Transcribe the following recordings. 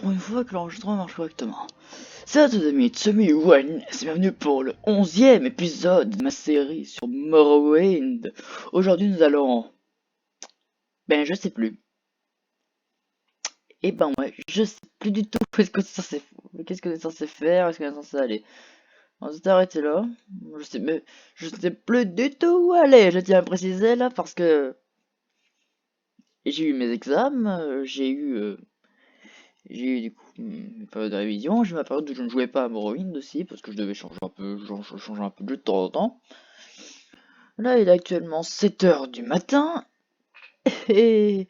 pour une fois que l'enregistrement marche correctement. Salut à tous amis, c'est One, c'est bienvenue pour le 11e épisode de ma série sur Morrowind. Aujourd'hui nous allons... je sais plus. Je sais plus du tout qu'est-ce que c'est censé... Qu'est-ce que c'est censé faire, est-ce qu'on est censé aller. On s'est arrêté là. Je sais plus du tout où aller, je tiens à préciser là, parce que... J'ai eu mes examens, j'ai eu du coup une période de révision, j'ai eu ma période où je ne jouais pas à Morrowind aussi, parce que je devais changer un peu, changer un peu de jeu de temps en temps. Là, il est actuellement 7 heures du matin, et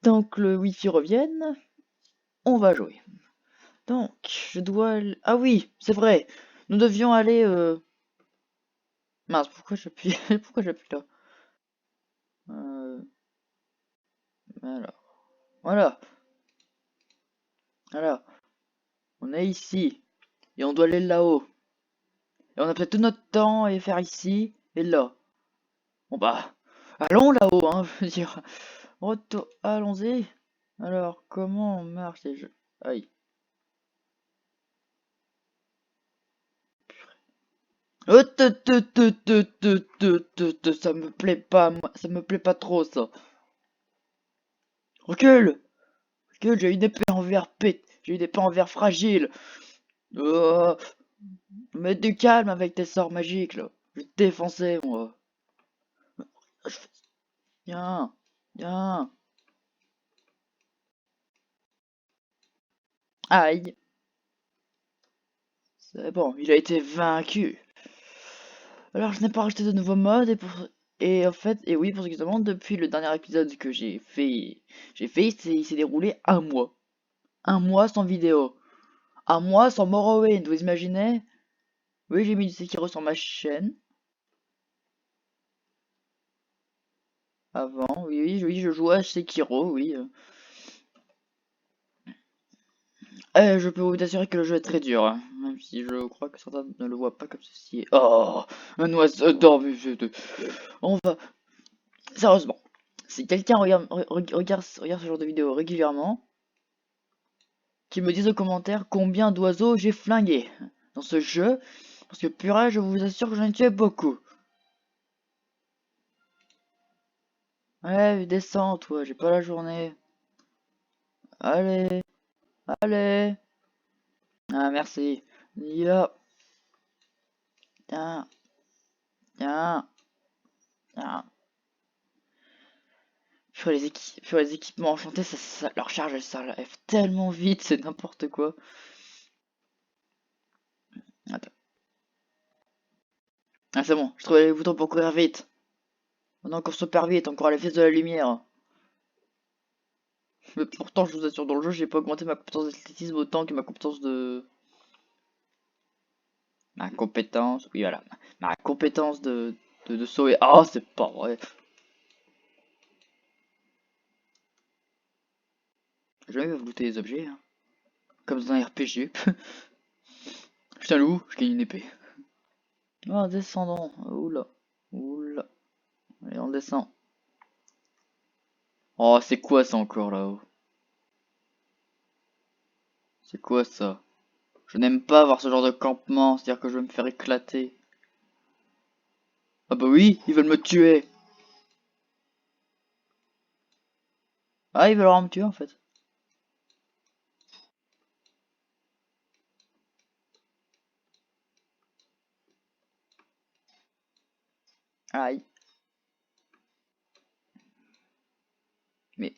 tant que le wifi revienne, on va jouer. Donc, je dois... Ah oui, c'est vrai, nous devions aller... Mince, pourquoi j'appuie pourquoi j'appuie là euh... Alors, voilà, voilà, on est ici, et on doit aller là-haut. Et on a peut-être tout notre temps à faire ici et là. Bon bah, allons là-haut, hein, je veux dire. Retour, allons-y. Alors, comment on marche les jeux? Aïe. Ça me plaît pas, moi. Ça me plaît pas trop, ça. Recule! Recule, j'ai une épée en verre j'ai une épée en verre fragile. Oh, mets du calme avec tes sorts magiques, là. Je vais te défoncer, moi. Viens, viens. Aïe. C'est bon, il a été vaincu. Alors, je n'ai pas rajouté de nouveaux modes et en fait, et oui, parce que justement, depuis le dernier épisode que il s'est déroulé un mois. Un mois sans vidéo. Un mois sans Morrowind, vous imaginez? Oui, j'ai mis du Sekiro sur ma chaîne. Avant, oui, je jouais à Sekiro, oui. Je peux vous assurer que le jeu est très dur, hein, même si je crois que certains ne le voient pas comme ceci. Oh, un oiseau d'or, on va... Sérieusement, si quelqu'un regarde ce genre de vidéo régulièrement, qu'il me dise aux commentaires combien d'oiseaux j'ai flingué dans ce jeu, parce que purée, je vous assure que j'en ai tué beaucoup. Ouais, descends toi, j'ai pas la journée. Allez, allez. Ah, merci. Ya, tiens, tiens, tiens. Purée, les équipements enchantés, leur charge, ça lève tellement vite, c'est n'importe quoi. Attends. Ah, c'est bon, je trouvais les boutons pour courir vite. On est encore super vite, encore à la vitesse de la lumière. Mais pourtant, je vous assure, dans le jeu, j'ai pas augmenté ma compétence d'athlétisme autant que ma compétence de... Ma compétence, oui voilà, ma compétence de sauver. Oh, c'est pas vrai. Jamais va looter les objets, hein. Comme dans un RPG. Je suis un loup, je gagne une épée. Oh, descendons. Oula, oula. Allez, on descend. Oh, c'est quoi ça encore là-haut? C'est quoi ça? Je n'aime pas voir ce genre de campement, c'est-à-dire que je vais me faire éclater. Ah bah oui, ils veulent me tuer. Ah, ils veulent vraiment me tuer en fait. Aïe. Mais,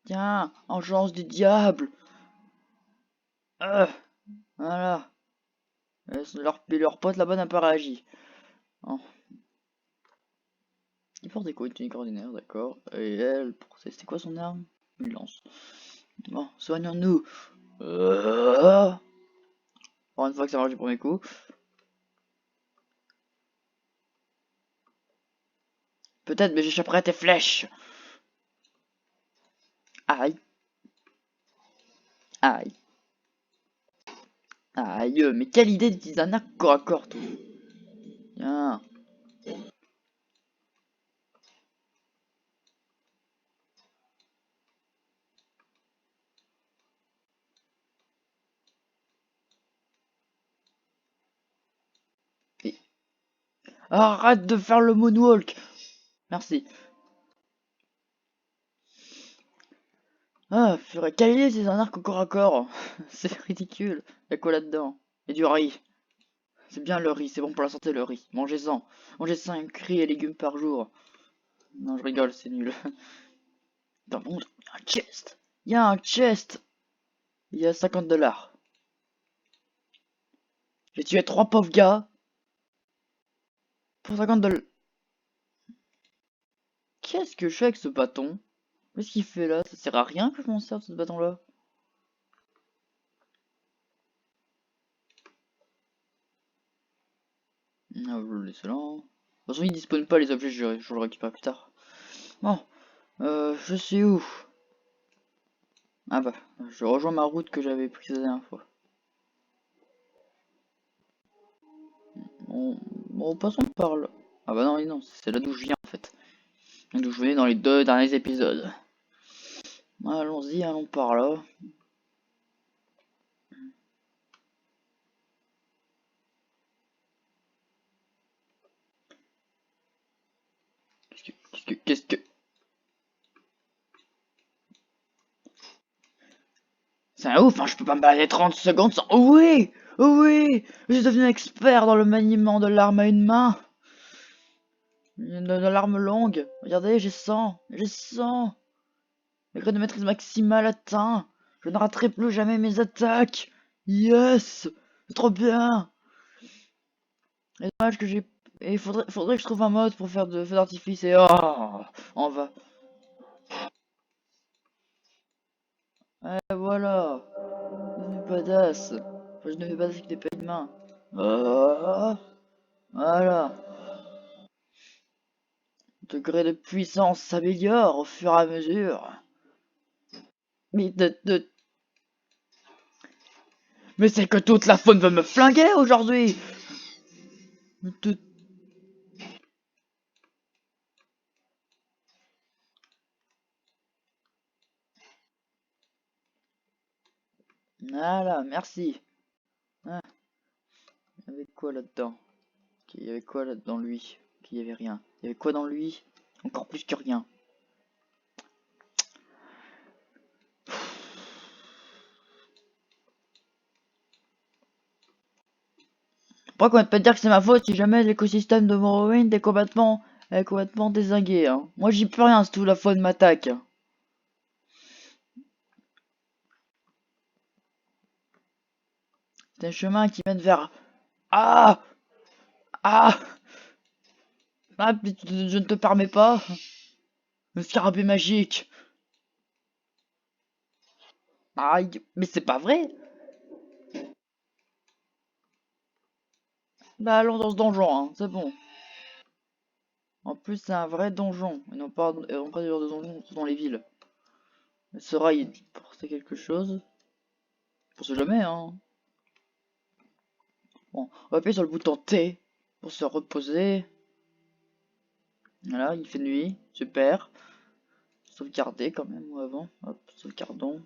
tiens, engeance du diable. Voilà. Leur pote là-bas n'a pas réagi. Oh. Il porte des quoi, une tunique ordinaire, d'accord. Et elle, c'était quoi son arme? Une lance. Bon, soignons-nous. Encore une fois que ça marche du premier coup. Peut-être, mais j'échapperai à tes flèches. Aïe, aïe, aïe. Mais quelle idée d'utiliser un arc corps à corps, tout. Tiens. Arrête de faire le moonwalk. Merci. Ah, purée, quelle idée, c'est un arc au corps à corps. C'est ridicule. Y'a quoi là-dedans? Et du riz. C'est bien le riz, c'est bon pour la santé le riz. Mangez-en. Mangez 5 riz et légumes par jour. Non, je rigole, c'est nul. Dans le monde, il y a un chest. Il y a un chest. Il y a 50 $. J'ai tué 3 pauvres gars pour 50 $. Qu'est-ce que je fais avec ce bâton? Qu'est-ce qu'il fait là? Ça sert à rien que je m'en serve ce bâton là. Ah, je le laisse là. De toute façon, il dispose pas les objets, je le récupère plus tard. Bon, je suis où? Ah bah, je rejoins ma route que j'avais prise la dernière fois. Bon, passons par là. Ah bah non, non, c'est là d'où je viens en fait. D'où je venais dans les 2 derniers épisodes. Allons-y, allons par là. Qu'est-ce que... C'est un ouf, hein, je peux pas me balader 30 secondes sans... Oh oui! Oh oui! Je suis devenu expert dans le maniement de l'arme à une main. De l'arme longue. Regardez, j'ai 100. J'ai 100. Degré de maîtrise maximale atteint. Je ne raterai plus jamais mes attaques. Yes! C'est trop bien! Et dommage que j'ai... Et faudrait que je trouve un mode pour faire de feu d'artifice et... Oh! On va... Voilà! Devenu badass. Enfin, je ne fais pas avec des de main. Oh! Voilà! Degré de puissance s'améliore au fur et à mesure. Mais Mais c'est que toute la faune veut me flinguer aujourd'hui! Voilà, merci. Ah, il y avait quoi là-dedans? Il y avait quoi là-dedans lui? Il y avait rien. Il y avait quoi dans lui? Encore plus que rien. Pourquoi qu'on va pas dire que c'est ma faute si jamais l'écosystème de Morrowind est complètement dézingué, hein. Moi j'y peux rien, c'est tout la faune m'attaque. C'est un chemin qui mène vers... Ah! Ah! Ah, je ne te permets pas. Le scarabée magique. Aïe, mais c'est pas vrai. Bah allons dans ce donjon, hein, c'est bon. En plus c'est un vrai donjon, et non pas des donjons dans les villes. Mais ce rail portait quelque chose. Pour se jamais, hein. Bon, on va appuyer sur le bouton T pour se reposer. Voilà, il fait nuit, super. Sauvegarder quand même avant. Hop, sauvegardons.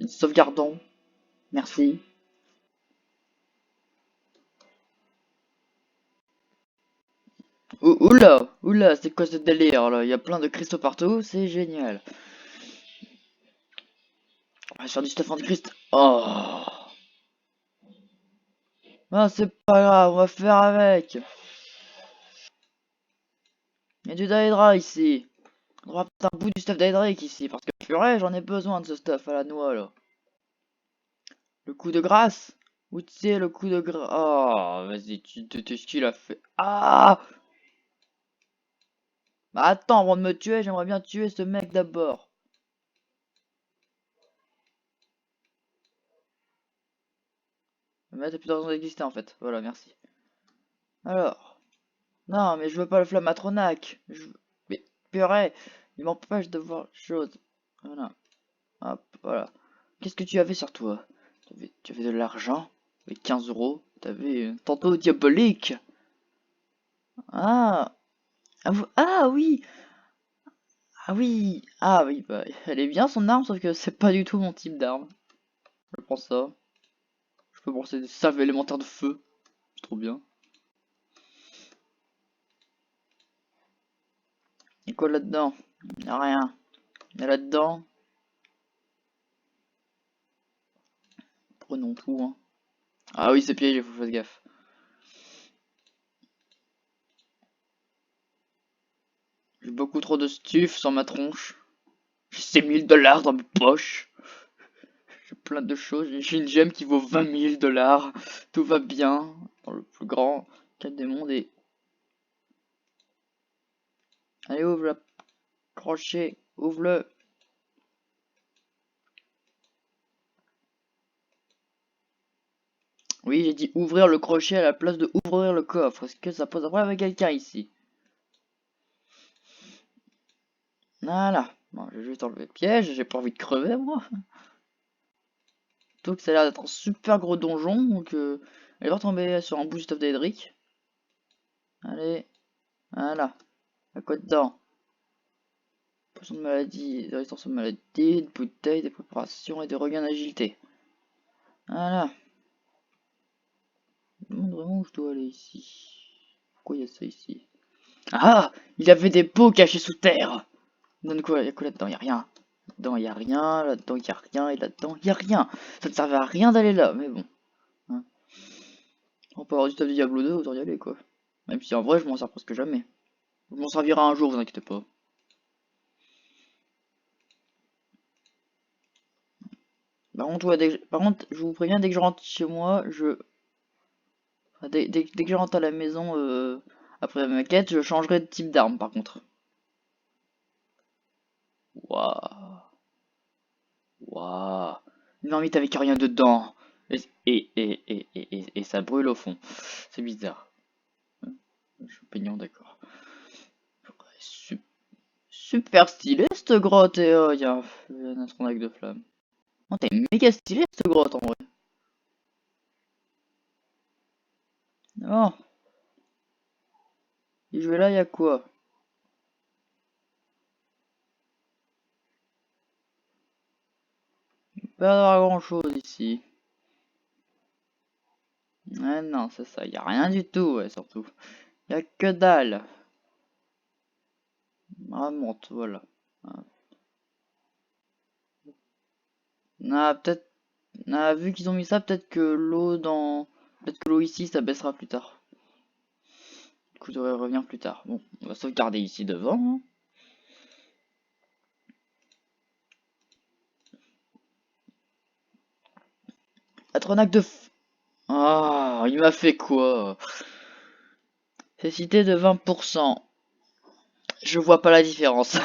Sauvegardons. Merci. Oula, oula, c'est quoi ce délire là? Il y a plein de cristaux partout, c'est génial. On va faire du stuff antichrist. Oh, ah, c'est pas grave, on va faire avec. Il y a du Daedra ici. On va prendre un bout du stuff Daedric ici, parce que purée, j'en ai besoin de ce stuff à la noix là. Le coup de grâce? Où c'est le coup de grâce? Oh, vas-y, tu te ce qu'il a fait. Ah! Bah attends, avant de me tuer, j'aimerais bien tuer ce mec d'abord. Mais t'as plus de raison d'exister en fait. Voilà, merci. Alors. Non, mais je veux pas le Flammatronac. Mais purée, il m'empêche de voir les choses. Voilà. Hop, voilà. Qu'est-ce que tu avais sur toi? Tu avais de l'argent. Avec 15 euros. T'avais un tantôt diabolique. Ah. Ah oui. Ah oui. Ah oui, bah, elle est bien son arme, sauf que c'est pas du tout mon type d'arme. Je prends ça. Je peux lancer des salves élémentaires de feu. C'est trop bien. quoi là-dedans? Y'a rien. Y'a là-dedans. Prenons tout, hein. Ah oui, c'est piégé, faut faire gaffe. J'ai beaucoup trop de stuff sur ma tronche. J'ai 6000 $ dans mes poches. J'ai plein de choses. J'ai une gemme qui vaut 20 000 $. Tout va bien. Dans le plus grand cadre des mondes et... Allez, ouvre le crochet. Ouvre-le. Oui, j'ai dit ouvrir le crochet à la place de ouvrir le coffre. Est-ce que ça pose un problème avec quelqu'un ici? Voilà. Bon, je vais juste enlever le piège. J'ai pas envie de crever, moi. Donc ça a l'air d'être un super gros donjon. Donc, elle va tomber sur un boost of d'Edric. Allez. Voilà. À quoi dedans? Potion de maladie, de résistance aux maladies, de bouteilles, des préparations et des regains d'agilité. Voilà. Je me demande vraiment où je dois aller ici. Pourquoi il y a ça ici? Ah! Il y avait des pots cachés sous terre! Donne quoi? Il y a quoi là-dedans? Il y a rien. Là-dedans, il y a rien. Là-dedans, il y a rien. Et là-dedans, il y a rien. Ça ne servait à rien d'aller là, mais bon. Hein. On peut avoir du stuff de Diablo 2, autant y aller, quoi. Même si en vrai, je m'en sers presque jamais. Je m'en servirai un jour, vous inquiétez pas. Par contre, ouais, par contre, je vous préviens, dès que je rentre chez moi, enfin, dès que je rentre à la maison, après ma quête, je changerai de type d'arme, par contre. Waouh. Waouh. Une marmite avec rien dedans. Et ça brûle au fond. C'est bizarre. Champignon, d'accord. Super stylé cette grotte et il y a un astronaute de flamme. Oh, t'es méga stylé cette grotte en vrai. Oh, et je vais là, il y a quoi? Pas avoir grand chose ici. Ah non, c'est ça, y a rien du tout, ouais, surtout. Y a que dalle. Remonte, voilà. Ah, peut-être. Ah, vu qu'ils ont mis ça, peut-être que l'eau dans. Peut-être que l'eau ici, ça baissera plus tard. Du coup, je devrais revenir plus tard. Bon, on va sauvegarder ici devant. Hein. Atronac de Ah, il m'a fait quoi? Cécité de 20%. Je vois pas la différence.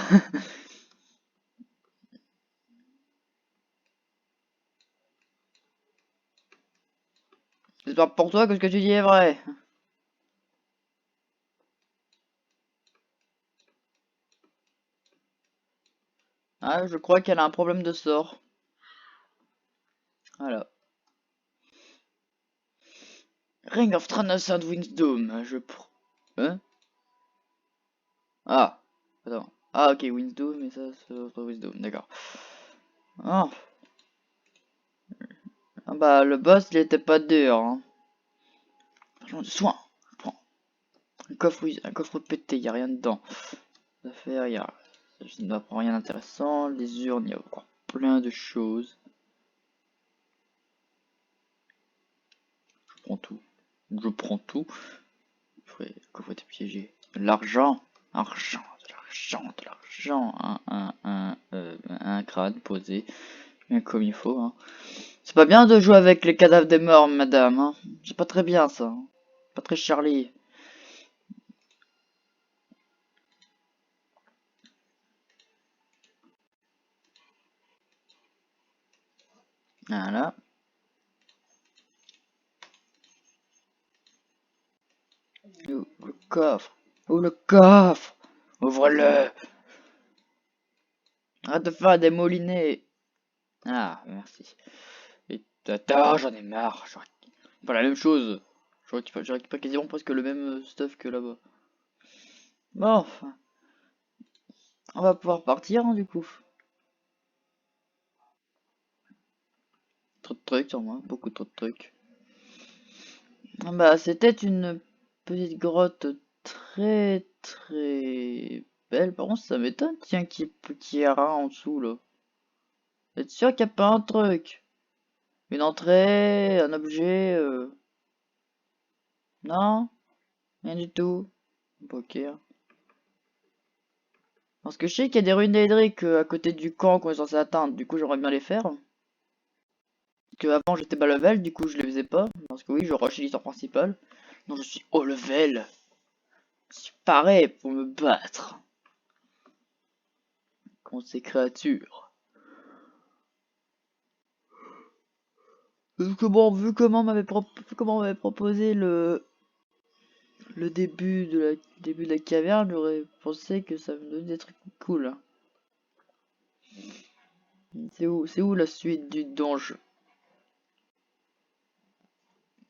J'espère pour toi que ce que tu dis est vrai. Ah, je crois qu'elle a un problème de sort. Voilà. Ring of Thrones and Wisdom. Hein? Ah. Attends. Ah, ok, Wisdom, mais ça, c'est autre Wisdom. D'accord. Ah. Ah bah, le boss, il était pas dur. Hein. De soin. Je prends. Un coffre pété, y a rien dedans. Ça fait rien. Je ne prends rien d'intéressant. Les urnes, il y a encore plein de choses. Je prends tout. Je prends tout. Coffre était piégé. L'argent. Argent. De l'argent. De l'argent. Un crâne posé. Bien comme il faut. Hein. C'est pas bien de jouer avec les cadavres des morts, madame. Hein. C'est pas très bien ça. Hein. Pas très Charlie. Voilà. Où le coffre? Où le coffre? Ouvre-le! Arrête de faire des moulinets! Ah, merci. Et attends, j'en ai marre. Je récupère pas la même chose. Je récupère quasiment presque le même stuff que là-bas. Bon, enfin, on va pouvoir partir hein, du coup. Trop de trucs sur moi, beaucoup trop de trucs. Ah bah, c'était une petite grotte très très belle. Par contre, ça m'étonne, tiens, qu'il y ait rien en dessous, là. Vous êtes sûr qu'il n'y a pas un truc? Une entrée, un objet, non? Rien du tout. Ok. Parce que je sais qu'il y a des ruines d'Edric à côté du camp qu'on est censé atteindre. Du coup, j'aimerais bien les faire. Que avant, j'étais bas level, du coup, je les faisais pas. Parce que oui, je rush l'histoire principale. Donc, je suis haut level. Je suis paré pour me battre contre ces créatures. Parce que bon, vu comment on m'avait proposé le début de la caverne, j'aurais pensé que ça me donnait des trucs cool. C'est où la suite du donjon?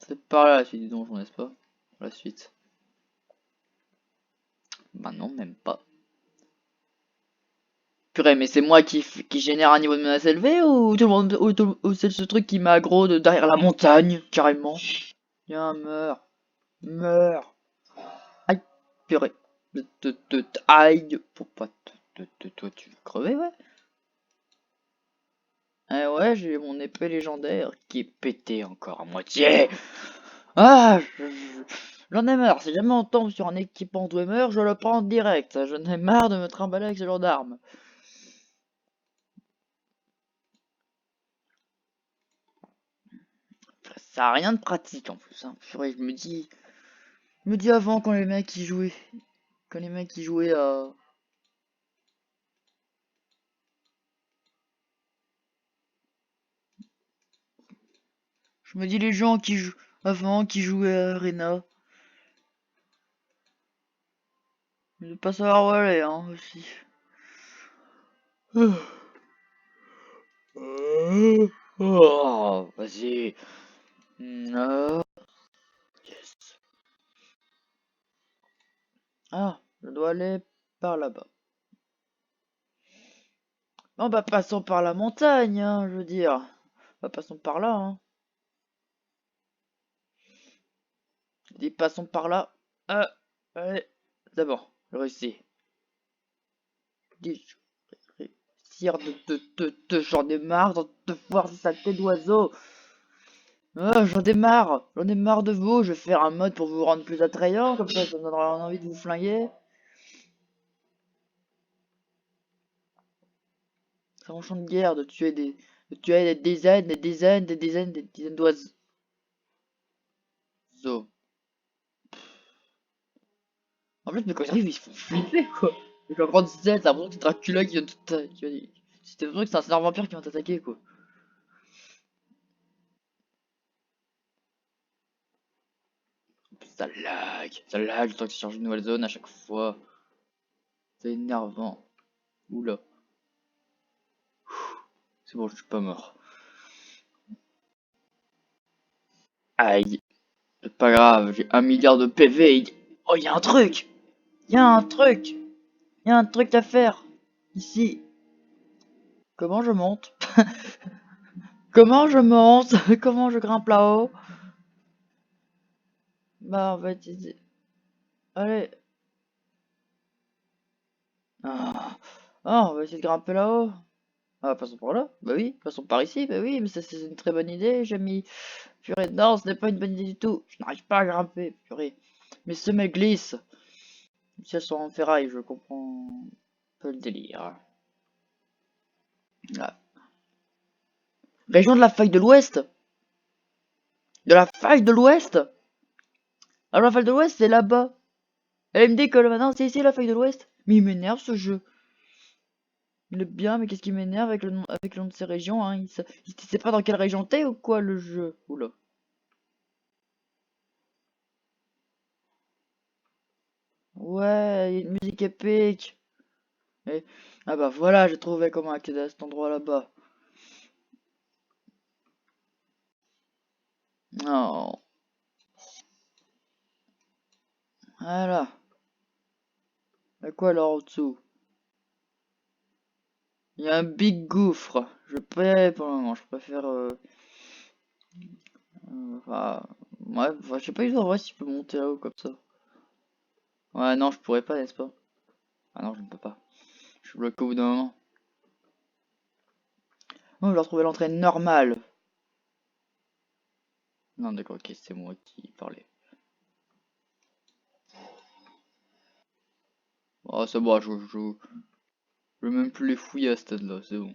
C'est par là la suite du donjon, n'est-ce pas? La suite. Bah non, même pas. Purée, mais c'est moi qui génère un niveau de menace élevé ou tout le monde, ou c'est ce truc qui m'aggro de derrière la montagne, carrément? Viens, meurs. Meurs. Aïe, purée. Aïe. Pourquoi toi tu veux crever, ouais? Eh ouais, j'ai mon épée légendaire qui est pétée encore à moitié. Ah, j'en ai marre. Si jamais on tombe sur un équipement Dwemer, je le prends direct. J'en ai marre de me trimballer avec ce genre d'armes. Ça a rien de pratique en plus. Hein. Purée, je me dis avant quand les mecs y jouaient. Quand les mecs y jouaient à. Je me dis les gens qui jouent avant, qui jouaient à Arena. De pas savoir où aller, hein, aussi. Oh, vas-y. Non. Yes. Ah, je dois aller par là-bas. Bon, bah, passons par la montagne, hein, je veux dire. Bah, passons par là, hein. Je dis, passons par là. Allez. D'abord, je réussis. Je dis, je réussir j'en ai marre de voir ces saletés d'oiseaux. Ah, j'en ai marre de vous. Je vais faire un mode pour vous rendre plus attrayant, comme ça me donnera envie de vous flinguer. C'est un champ de guerre de tuer des dizaines d'oiseaux. En plus, mais quand ils arrivent, ils se font flipper, quoi. Et quand grande scène, t'as l'impression que c'est Dracula qui vient de C'était l'impression que c'est un serveur vampire qui vient t'attaquer, quoi. Ça lag le temps que tu changes une nouvelle zone à chaque fois. C'est énervant. Oula, c'est bon, je suis pas mort. Aïe, c'est pas grave, j'ai 1 milliard de PV. Oh, y'a un truc! Y'a un truc! Y'a un truc à faire! Ici. Comment je monte? Comment je monte? Comment je grimpe là-haut? Bah, en fait, allez. Ah. Ah, on va essayer de grimper là-haut. Ah, passons par là. Bah oui, passons par ici. Bah oui, mais ça, c'est une très bonne idée, j'ai mis. Purée, non, ce n'est pas une bonne idée du tout. Je n'arrive pas à grimper, purée. Mes semelles glissent. Si elles sont en ferraille, je comprends un peu le délire. Ah. Région de la faille de l'Ouest? De la faille de l'Ouest? Alors la faille de l'Ouest, c'est là-bas. Elle me dit que maintenant, c'est ici la faille de l'Ouest. Mais il m'énerve ce jeu. Il est bien, mais qu'est-ce qui m'énerve avec le nom de ces régions, hein? Il sait pas dans quelle région t'es ou quoi le jeu? Oula. Ouais, il y a une musique épique. Et- Ah bah voilà, j'ai trouvé comment accéder à cet endroit là-bas. Non. Voilà. À quoi alors en dessous? Il y a un big gouffre. Je paie pour le moment, je préfère. Enfin, ouais, enfin, je sais pas du tout en vrai si je peux monter là-haut comme ça. Ouais, non, je pourrais pas, n'est-ce pas? Ah non, je ne peux pas. Je suis bloqué au bout d'un moment. Oh, je dois retrouver l'entrée normale. Non, d'accord, ok, c'est moi qui parlais. Oh, c'est bon, je veux même plus les fouiller à ce stade-là, c'est bon.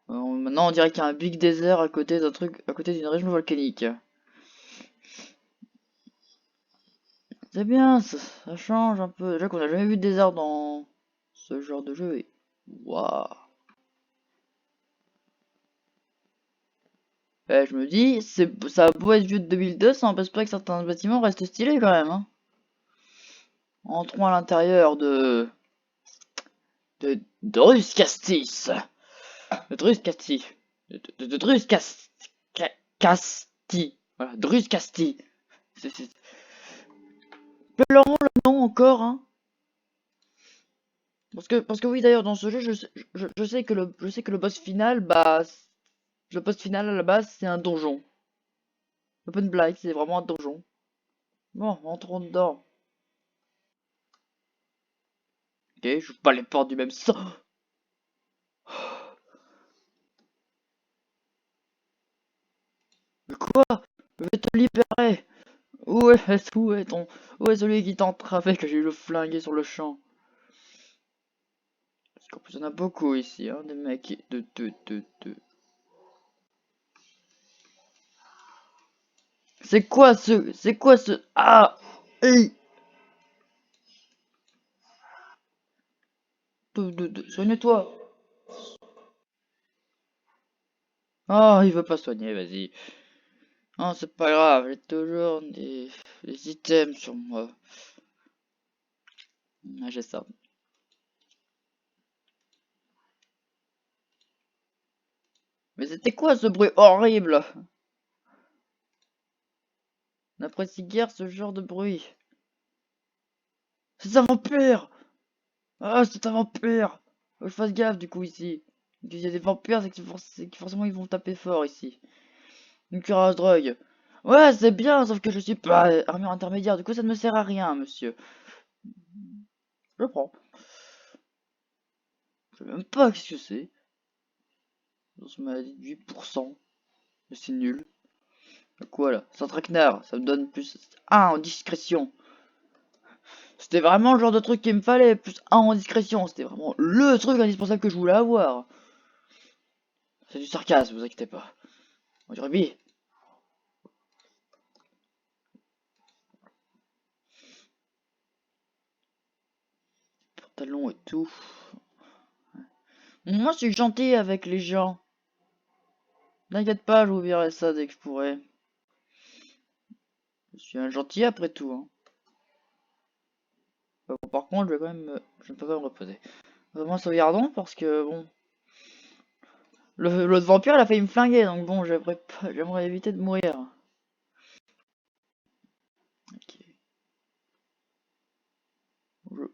Alors, maintenant, on dirait qu'il y a un big desert à côté d'un truc, à côté d'une région volcanique. C'est bien, ça change un peu. Déjà qu'on a jamais vu de désert dans ce genre de jeu. Waouh. Eh, je me dis, ça a beau être vieux de 2002, ça n'empêche pas que certains bâtiments restent stylés quand même. Hein. Entrons à l'intérieur de Druscastis. De Druscasti. De Casti. Voilà, Druscasti. C'est leur le nom encore, hein. Parce que oui, d'ailleurs, dans ce jeu, je sais que le boss final, bah, le boss final à la base, c'est un donjon. Open Blight, c'est vraiment un donjon. Bon, entrons dedans. Ok, je pas les portes du même sang. Mais quoi? Je vais te libérer. Où est celui qui t'a entravé que j'ai eu le flingué sur le champ? Parce qu'en plus, il y en a beaucoup ici, hein, des mecs de. C'est quoi ce. Ah! Hi. Soigne-toi. Oh, il veut pas soigner, vas-y. Oh, c'est pas grave, j'ai toujours des items sur moi. Ah, j'ai ça. Mais c'était quoi ce bruit horrible? N'apprécie guère ce genre de bruit. C'est un vampire! Ah, c'est un vampire! Faut que je fasse gaffe du coup ici. Il y a des vampires, c'est que forcément ils vont taper fort ici. Une cuirasse drogue. Ouais, c'est bien, sauf que je suis pas armure intermédiaire, du coup ça ne me sert à rien, monsieur. Je le prends. Je sais même pas ce que c'est. Dans ce maladie de 8%. Mais c'est nul. Quoi là? C'est un traquenard, ça me donne plus 1 en discrétion. C'était vraiment le genre de truc qu'il me fallait, plus 1 en discrétion. C'était vraiment le truc indispensable que je voulais avoir. C'est du sarcasme, vous inquiétez pas. On dirait rugby. Pantalon et tout. Moi, je suis gentil avec les gens. T'inquiète pas, je vous verrai ça dès que je pourrai. Je suis un gentil après tout. Hein. Bon, par contre, je ne peux pas me reposer. Vraiment, sauvegardons parce que bon. L'autre vampire, il a failli me flinguer, donc bon, j'aimerais éviter de mourir. Ok. Je-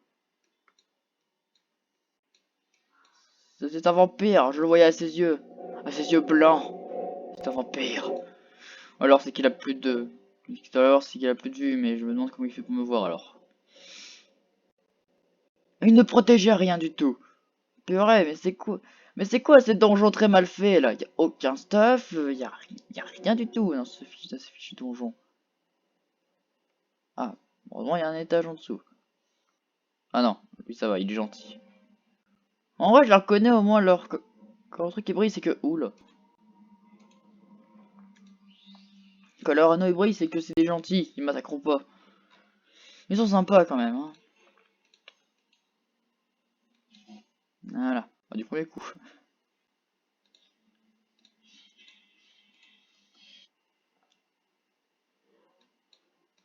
C'est un vampire, je le voyais à ses yeux. À ses yeux blancs. C'est un vampire. Alors c'est qu'il a plus de. Alors c'est qu'il a plus de vue, mais je me demande comment il fait pour me voir alors. Il ne protégeait rien du tout. Purée, mais c'est quoi? Mais c'est quoi ces donjons très mal faits là? Y a aucun stuff, y a rien du tout dans ce fichu donjon. Ah, heureusement il y a un étage en dessous. Ah non, lui ça va, il est gentil. En vrai, je la reconnais au moins quand le truc qui brille, c'est que. Oula. Quand leur anneau il brille, c'est que c'est des gentils, ils m'attaqueront pas. Ils sont sympas quand même, hein. Voilà, du premier coup.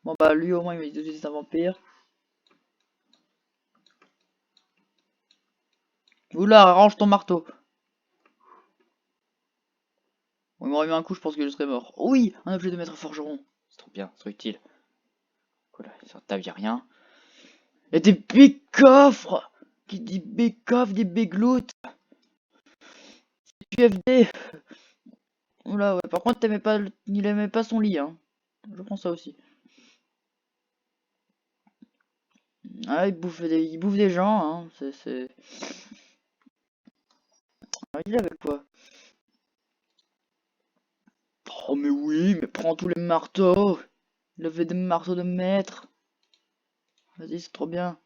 Bon bah lui au moins il m'a dit tout de suite c'est un vampire. Oula, range ton marteau. Bon, il m'aurait mis un coup, je pense que je serais mort. Oui, un objet de maître forgeron. C'est trop bien, c'est trop utile. Voilà, ça t'as rien. Et des big coffres. Qui dit big coffre, dit big loot. QFD. Oula, ouais, par contre, il aimait pas son lit, hein. Je prends ça aussi. Ah, il bouffe des gens, hein. C'est... Ah, il est avec quoi? Oh, mais oui, mais prends tous les marteaux. Il avait des marteaux de maître. Vas-y, c'est trop bien.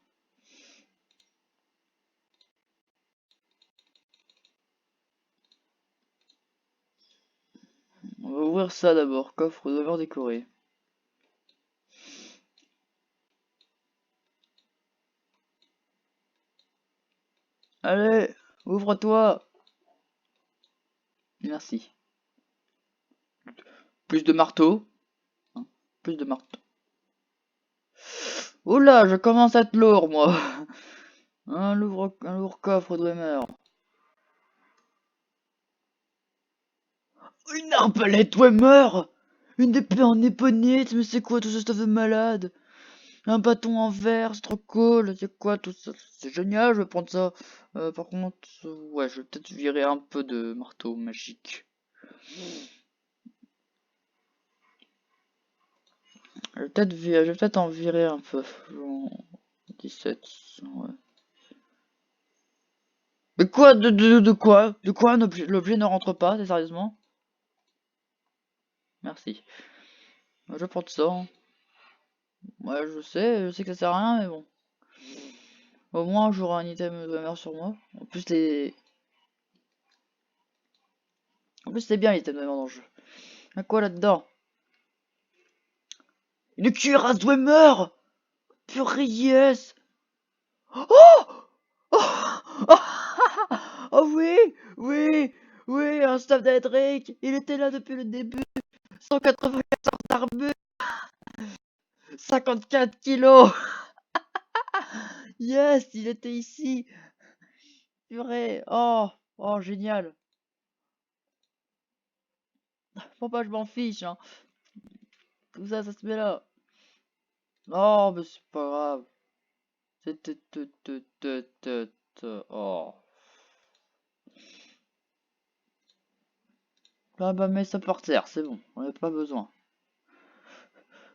On va ouvrir ça d'abord. Coffre d'honneur décoré. Allez, ouvre-toi. Merci. Plus de marteaux. Hein, plus de marteaux. Oula, je commence à être lourd, moi. Un lourd coffre Dwemer. Une arbalète Dwemer. Une épée en éponite. Mais c'est quoi tout ce stuff de malade? Un bâton en verre, c'est trop cool. C'est quoi tout ça? C'est génial, je vais prendre ça. Par contre, ouais, je vais peut-être virer un peu de marteau magique. Je vais peut-être en virer un peu. Genre 17, ouais. Mais quoi? De quoi? De quoi l'objet ne rentre pas, c'est sérieusement? Merci. Je vais prendre ça, hein. Ouais, je sais que ça sert à rien, mais bon. Au moins, j'aurai un item de merde sur moi. En plus, c'est bien l'item de merde dans le jeu. Y'a quoi là-dedans? Une cuirasse Dwemer! Purée, yes! Oh! Oh! Oh oui! Oui! Oui, un staff d'Edric! Il était là depuis le début! 194 d'armure! 54 kilos! Yes! Il était ici! Purée! Oh! Oh, génial! Faut pas, je m'en fiche, hein! Tout ça, ça se met là! Oh, mais c'est pas grave! C'était... Oh! Ah bah, mets ça par terre, c'est bon, on n'a pas besoin.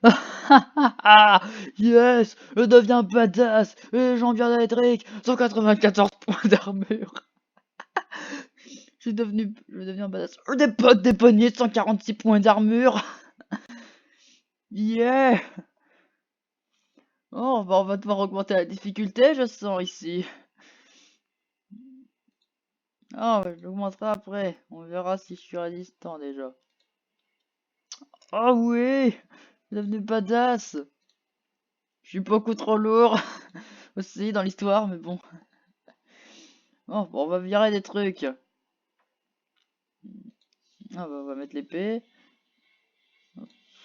Ah, yes, je deviens badass et j'en viens d'Edric, 194 points d'armure. Je deviens badass. Des potes des poignets, 146 points d'armure. Yeah. Oh, bah on va devoir augmenter la difficulté, je sens ici. Oh, je l'augmenterai après. On verra si je suis résistant déjà. Oh oui, je suis devenu badass. Je suis beaucoup trop lourd aussi dans l'histoire, mais bon. Oh, bon, on va virer des trucs. Ah bah, on va mettre l'épée.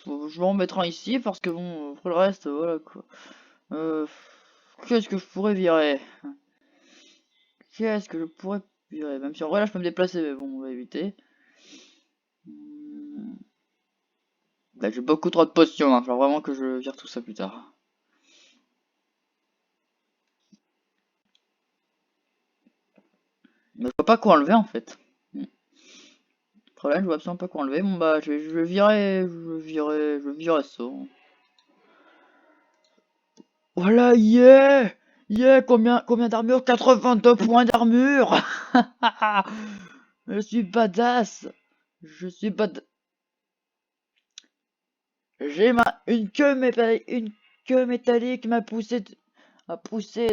Je vais en mettre un ici parce que bon, pour le reste, voilà quoi. Euh, Qu'est-ce que je pourrais virer? Qu'est-ce que je pourrais virer? Même si en vrai là je peux me déplacer, mais bon, on va éviter. Là j'ai beaucoup trop de potions, hein. Faut vraiment que je vire tout ça plus tard. Mais je vois pas quoi enlever en fait. Problème, je vois absolument pas quoi enlever. Bon bah je vais virer, je vais virer ça. Voilà, yeah! Yeah, combien d'armure? 82 points d'armure! Je suis badass! Je suis badass! Une queue métallique m'a poussé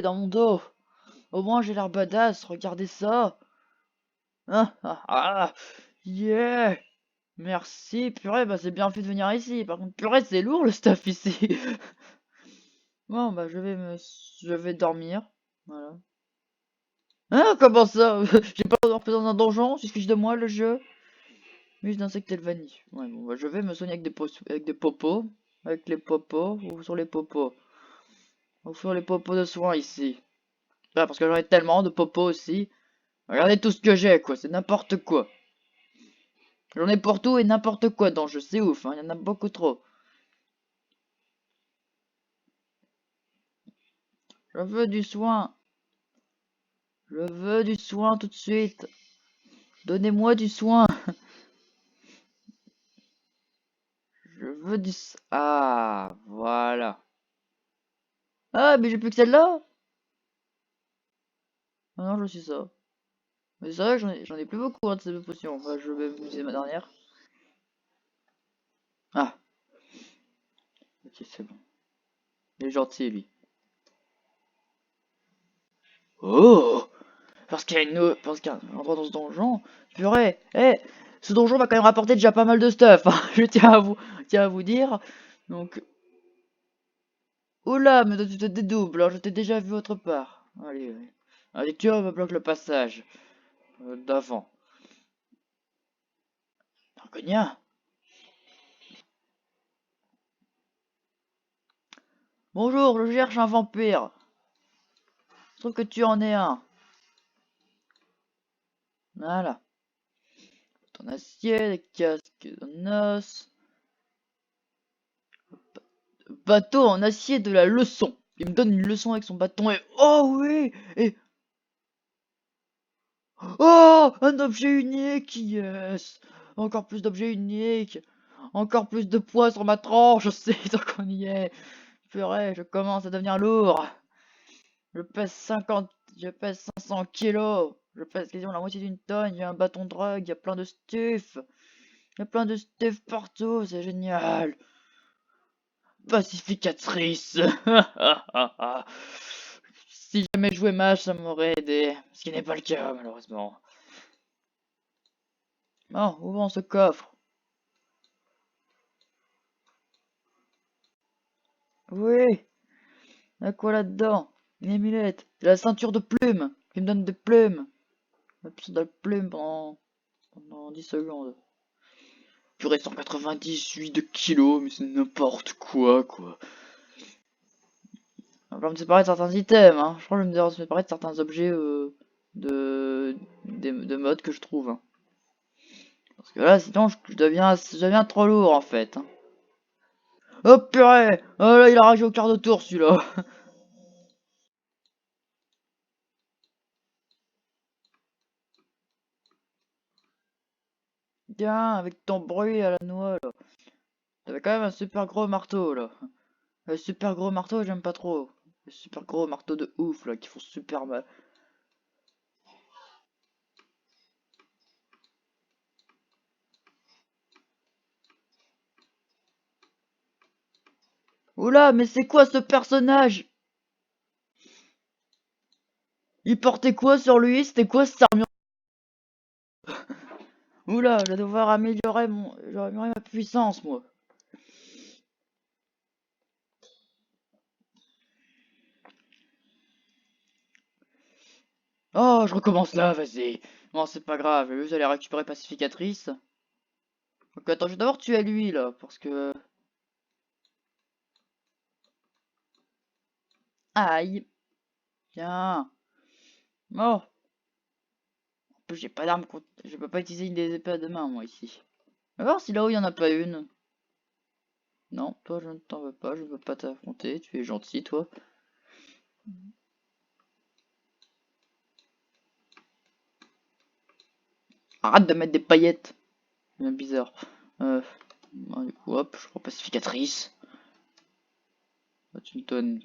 dans mon dos. Au moins j'ai l'air badass, regardez ça. Ah, ah, ah. Yeah. Merci, purée, bah c'est bien fait de venir ici. Par contre, purée, c'est lourd le stuff ici. Bon, bah je vais dormir. Voilà. Hein, comment ça? J'ai pas besoin dans un donjon, il suffit de moi le jeu. Mus d'insectes et le vanille. Ouais, bon, bah, je vais me soigner avec des popos. Avec les popos, ou sur les popos. Ou sur les popos de soins ici. Ah, parce que j'en ai tellement de popos aussi. Regardez tout ce que j'ai, quoi, c'est n'importe quoi. J'en ai pour tout et n'importe quoi dans le jeu, c'est ouf, hein, il y en a beaucoup trop. Je veux du soin. Je veux du soin tout de suite. Donnez-moi du soin. Je veux du... Ah, voilà. Ah, mais j'ai plus que celle-là? Ah non, je suis ça. Mais c'est vrai que j'en ai plus beaucoup hein, de ces potions. Enfin, je vais utiliser ma dernière. Ah, ok, c'est bon. Il est gentil, lui. Oh! Parce qu'il y a parce qu'il y a un endroit dans ce donjon. Purée, ce donjon va quand même rapporter déjà pas mal de stuff, hein, je tiens à vous dire. Donc, oula, mais toi tu te dédoubles, hein, je t'ai déjà vu autre part. Allez, allez. Allez, tu me bloque le passage d'avant. Dragonia? Bonjour, je cherche un vampire. Je trouve que tu en es un. Voilà. Ton acier, des casques en os. Bateau en acier de la leçon. Il me donne une leçon avec son bâton et... Oh oui! Et... Oh! Un objet unique! Yes! Encore plus d'objets uniques! Encore plus de poids sur ma tranche aussi, tant qu'on y est! Purée, je commence à devenir lourd! Je pèse 50... Je pèse 500 kilos! Je pèse quasiment la moitié d'une tonne, j'ai un bâton de drogue, il y a plein de stuff! Il y a plein de stuff partout, c'est génial! Pacificatrice! Si jamais je jouais mage, ça m'aurait aidé. Ce qui n'est pas le cas, malheureusement. Bon, ouvrons ce coffre. Oui, y a quoi là-dedans? Une amulette. La ceinture de plumes, qui me donne des plumes. La putain de plume pendant 10 secondes. Purée, 198 de kilos, mais c'est n'importe quoi, quoi. On va me séparer de certains items, hein. Je crois que je vais me séparer de certains objets de mode que je trouve, hein. Parce que là, sinon, je deviens trop lourd, en fait, hein. Oh purée! Oh là, il a ragé au quart de tour, celui-là. Tiens, avec ton bruit à la noix, là. T'avais quand même un super gros marteau, là. Le super gros marteau, j'aime pas trop. Le super gros marteau de ouf, là, qui font super mal. Oula, mais c'est quoi ce personnage? Il portait quoi sur lui? C'était quoi cette armure? Oula, je vais devoir améliorer ma puissance, moi. Oh, je recommence là, vas-y. Bon, c'est pas grave, je vais juste aller récupérer Pacificatrice. Donc attends, je vais d'abord tuer lui, là, parce que... Aïe. Tiens. Oh. En plus, j'ai pas d'arme contre... Je peux pas utiliser une des épées à deux mains, moi, ici. On va voir si là-haut, il y en a pas une. Non, toi, je ne t'en veux pas, je ne veux pas t'affronter. Tu es gentil, toi. Arrête de mettre des paillettes. C'est bien bizarre. Bon, du coup, hop, je prends pacificatrice. Là, tu me donnes...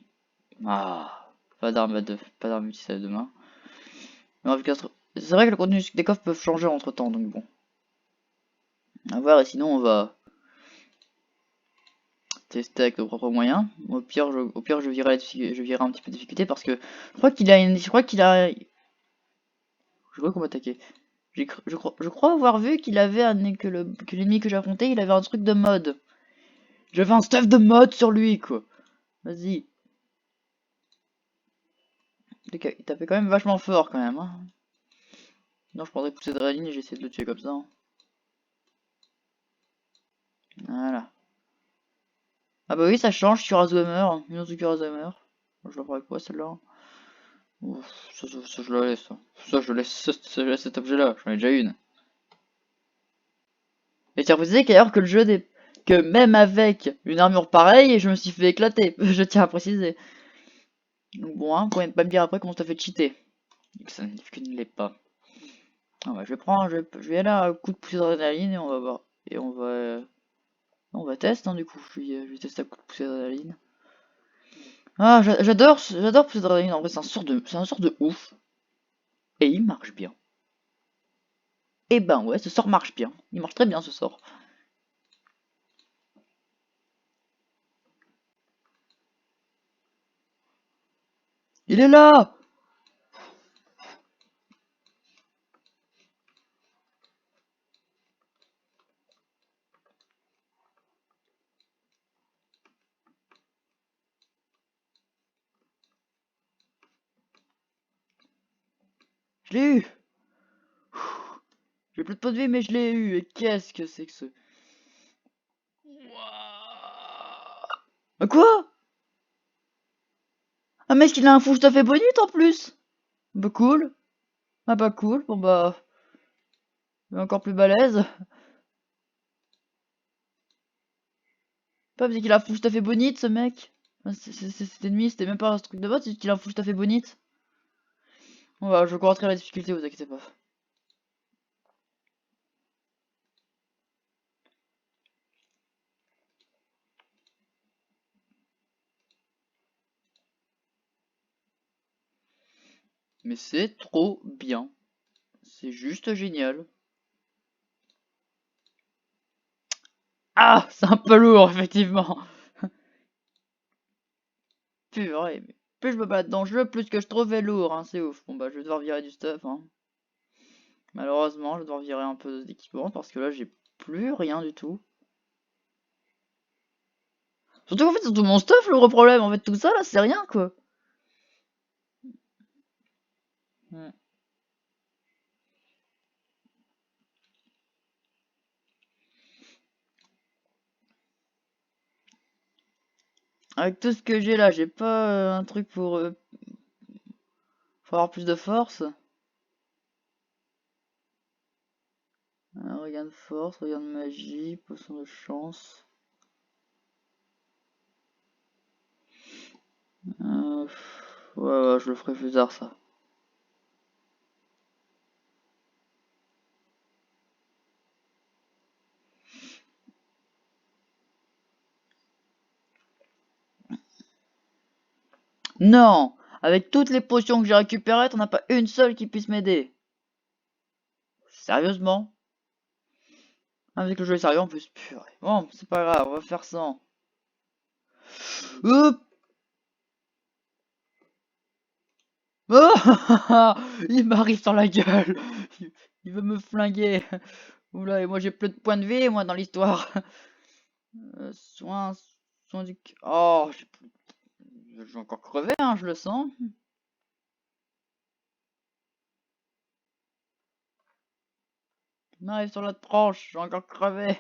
Ah, pas d'arme utilisable de main. C'est vrai que le contenu des coffres peuvent changer entre temps, donc bon. À voir, et sinon on va tester avec nos propres moyens. Au pire, je virerai un petit peu de difficulté parce que je crois qu'il a une, je crois qu'il a, je vois qu'on va attaquer. Je crois avoir vu qu'il avait que l'ennemi que j'ai affronté, il avait un truc de mode. J'avais un stuff de mode sur lui, quoi. Vas-y. Il tapait quand même vachement fort, quand même, hein. Non, je prendrais pousser de la ligne et j'essaie de le tuer comme ça, hein. Voilà. Ah bah oui, ça change sur Azwemer. Une autre sur Azwemer. Je la ferai quoi, celle-là? Ouf, ça, je la laisse, hein. Je laisse cet objet-là. J'en ai déjà une. Et tiens à préciser qu'ailleurs que même avec une armure pareille, je me suis fait éclater. Je tiens à préciser. Donc bon, hein, quand même pas me dire après qu'on t'a fait cheater. Et que ça ne l'est pas. Ah bah, je vais aller à un coup de poussée d'adrénaline et on va voir. Et on va tester, hein, du coup. Je vais tester un coup de poussée d'adrénaline. Ah, j'adore ce dragon, en vrai, c'est un sort de ouf. Et il marche bien. Eh ben ouais, ce sort marche bien. Il marche très bien ce sort. Il est là! Je l'ai eu! J'ai plus de points de vie, mais je l'ai eu. Et qu'est-ce que c'est que ce... Ah, quoi? Ah, mais est-ce qu'il a un fou tout à fait bonite en plus? Bah cool. Ah bah cool. Bon bah, il est encore plus balèze. Pas parce qu'il a un fou tout à fait bonite ce mec. Ah, cet ennemi, c'était même pas un truc de bot, c'est qu'il a un fou tout à fait bonite. Bon bah, je commenterai la difficulté, vous inquiétez pas. Mais c'est trop bien. C'est juste génial. Ah, c'est un peu lourd, effectivement. Purée, mais plus je me balade dans le jeu, plus que je trouvais lourd, hein, c'est ouf. Bon bah, je vais devoir virer du stuff, hein. Malheureusement, je vais devoir virer un peu d'équipement parce que là, j'ai plus rien du tout. Surtout qu'en fait, c'est tout mon stuff le gros problème. En fait, tout ça là, c'est rien quoi. Hmm. Avec tout ce que j'ai là, j'ai pas un truc pour avoir plus de force. Regain de force, regain de magie, potion de chance. Ouais, je le ferai plus tard ça. Non! Avec toutes les potions que j'ai récupérées, t'en as pas une seule qui puisse m'aider. Sérieusement? Avec le jeu est sérieux en plus. Purée. Bon, c'est pas grave, on va faire ça. Hop! Oh il m'arrive sur la gueule! Il veut me flinguer! Oula, et moi j'ai plus de points de vie, moi, dans l'histoire. Soin, soin du... Oh, je vais encore crever, hein, je le sens. Il m'arrive sur la tranche, je vais encore crever.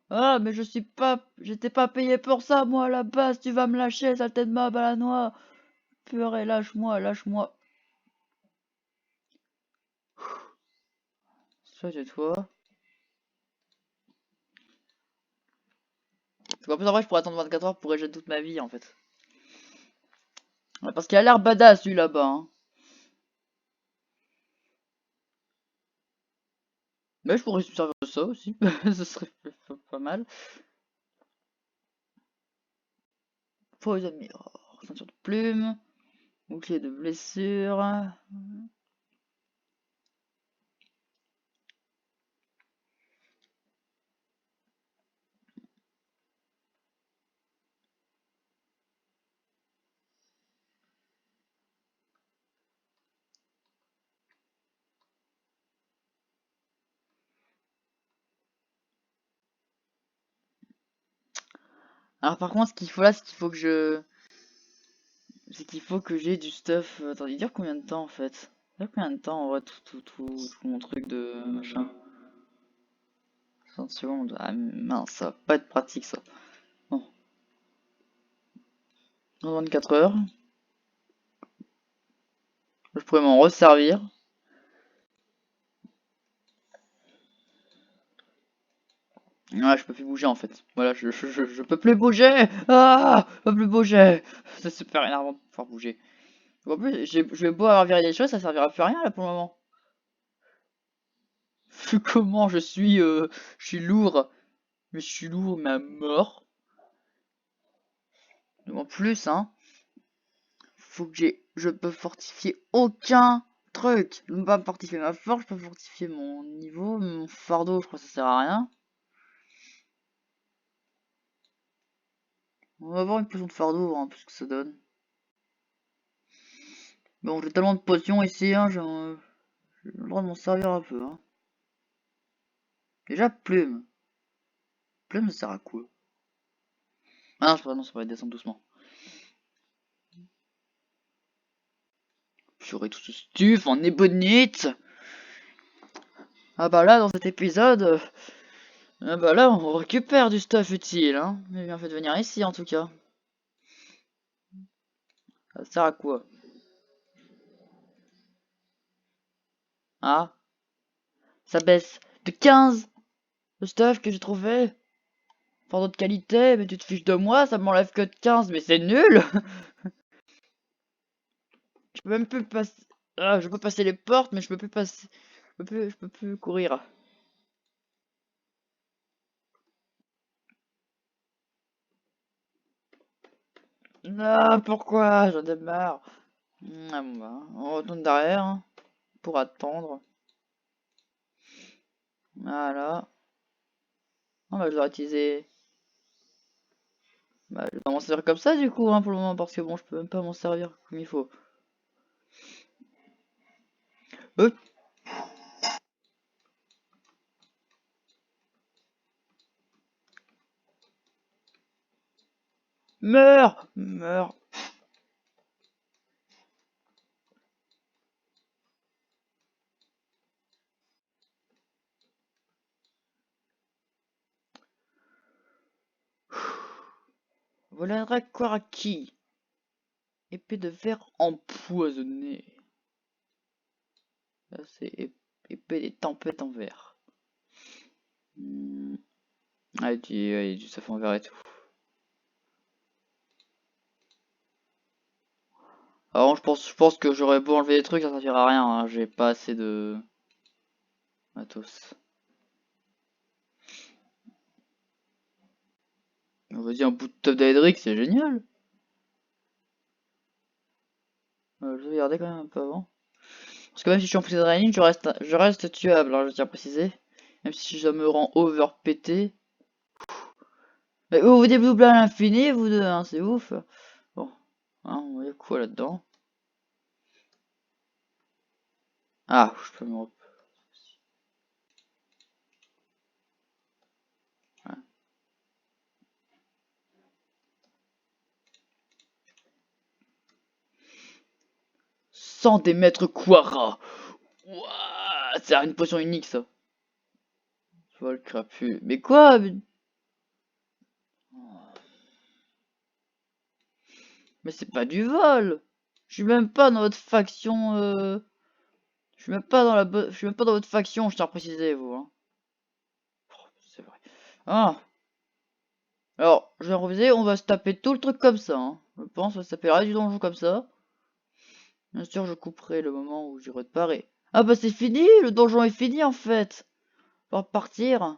Ah, mais je suis pas... J'étais pas payé pour ça, moi, à la base. Tu vas me lâcher, saleté de ma balanois. Purée, lâche-moi, lâche-moi. Ça, c'est toi. Parce qu'en plus, en vrai, je pourrais attendre 24 heures pour régénérer toute ma vie, en fait. Ouais, parce qu'il a l'air badass, lui, là-bas, hein. Mais je pourrais me servir de ça aussi. Ce serait pas mal. Poison Mirror. Ceinture de plume. Bouclier de blessure. Alors par contre, ce qu'il faut là, c'est qu'il faut que j'ai du stuff. Attends, il dure combien de temps en fait? Il dure combien de temps en vrai tout mon truc de machin? 60 secondes. Ah mince, ça va pas être pratique ça. Bon, dans 24 heures, je pourrais m'en resservir. Ouais, je peux plus bouger en fait. Voilà, je peux plus bouger! Ah! Je peux plus bouger! C'est super énervant de pouvoir bouger. En plus, je vais beau avoir viré des choses, ça servira plus à rien là pour le moment. Vu comment je suis lourd, mais je suis lourd, mais à mort. En plus, hein. Faut que je peux fortifier aucun truc. Je peux pas fortifier ma force, je peux fortifier mon niveau, mon fardeau, je crois que ça sert à rien. On va avoir une potion de fardeau, hein, parce que ça donne. Bon, j'ai tellement de potions ici, hein, j'ai le droit de m'en servir un peu, hein. Déjà, plume. Plume, ça sert à quoi? Ah non, c'est pas, non, ça va descendre doucement. J'aurai tout ce stuff en ébonite. Ah bah là, dans cet épisode, ah bah là, on récupère du stuff utile, hein. J'ai bien fait de venir ici, en tout cas. Ça sert à quoi? Ah, ça baisse de 15 le stuff que j'ai trouvé. Fardeau de qualité, mais tu te fiches de moi, ça m'enlève que de 15, mais c'est nul. Je peux même plus passer. Ah, je peux passer les portes, mais je peux plus passer. Je peux plus courir. Non, pourquoi? J'en ai marre. Ah, bon bah, on retourne derrière, hein, pour attendre. Voilà. Non, bah, je dois utiliser. Bah, je vais pas m'en servir comme ça du coup, hein, pour le moment, parce que bon, je peux même pas m'en servir comme il faut. Euh, Meurs! Meurs! Voilà un Rakwaraki. Épée de verre empoisonnée. Là, c'est épée des tempêtes en verre. Ah, et du savon vert et tout. Alors, je pense que j'aurais beau enlever des trucs, ça servira à rien, hein. J'ai pas assez de matos. Vas-y, un bout de top d'Aedric, c'est génial. Je vais regarder quand même un peu avant. Parce que même si je suis en poussée d'adrénaline, je reste tuable, hein, je tiens à préciser. Même si je me rends over pété. Mais vous dédoublez à l'infini, vous deux, hein, c'est ouf. Bon, hein, on voit quoi là-dedans? Ah, je peux me... Ouais. Sans des maîtres Quara. Ouah, c'est une potion unique ça. Vol crapu. Mais quoi? Mais c'est pas du vol. Je suis même pas dans votre faction. Je suis même pas dans je suis même pas dans votre faction, je tiens à préciser vous. Hein. Oh, c'est vrai. Ah. Alors, je vais improviser, on va se taper tout le truc comme ça. Hein. Je pense, on va se taper l'arrêt du donjon comme ça. Bien sûr, je couperai le moment où j'irai te parer. Ah bah c'est fini, le donjon est fini en fait. On va repartir.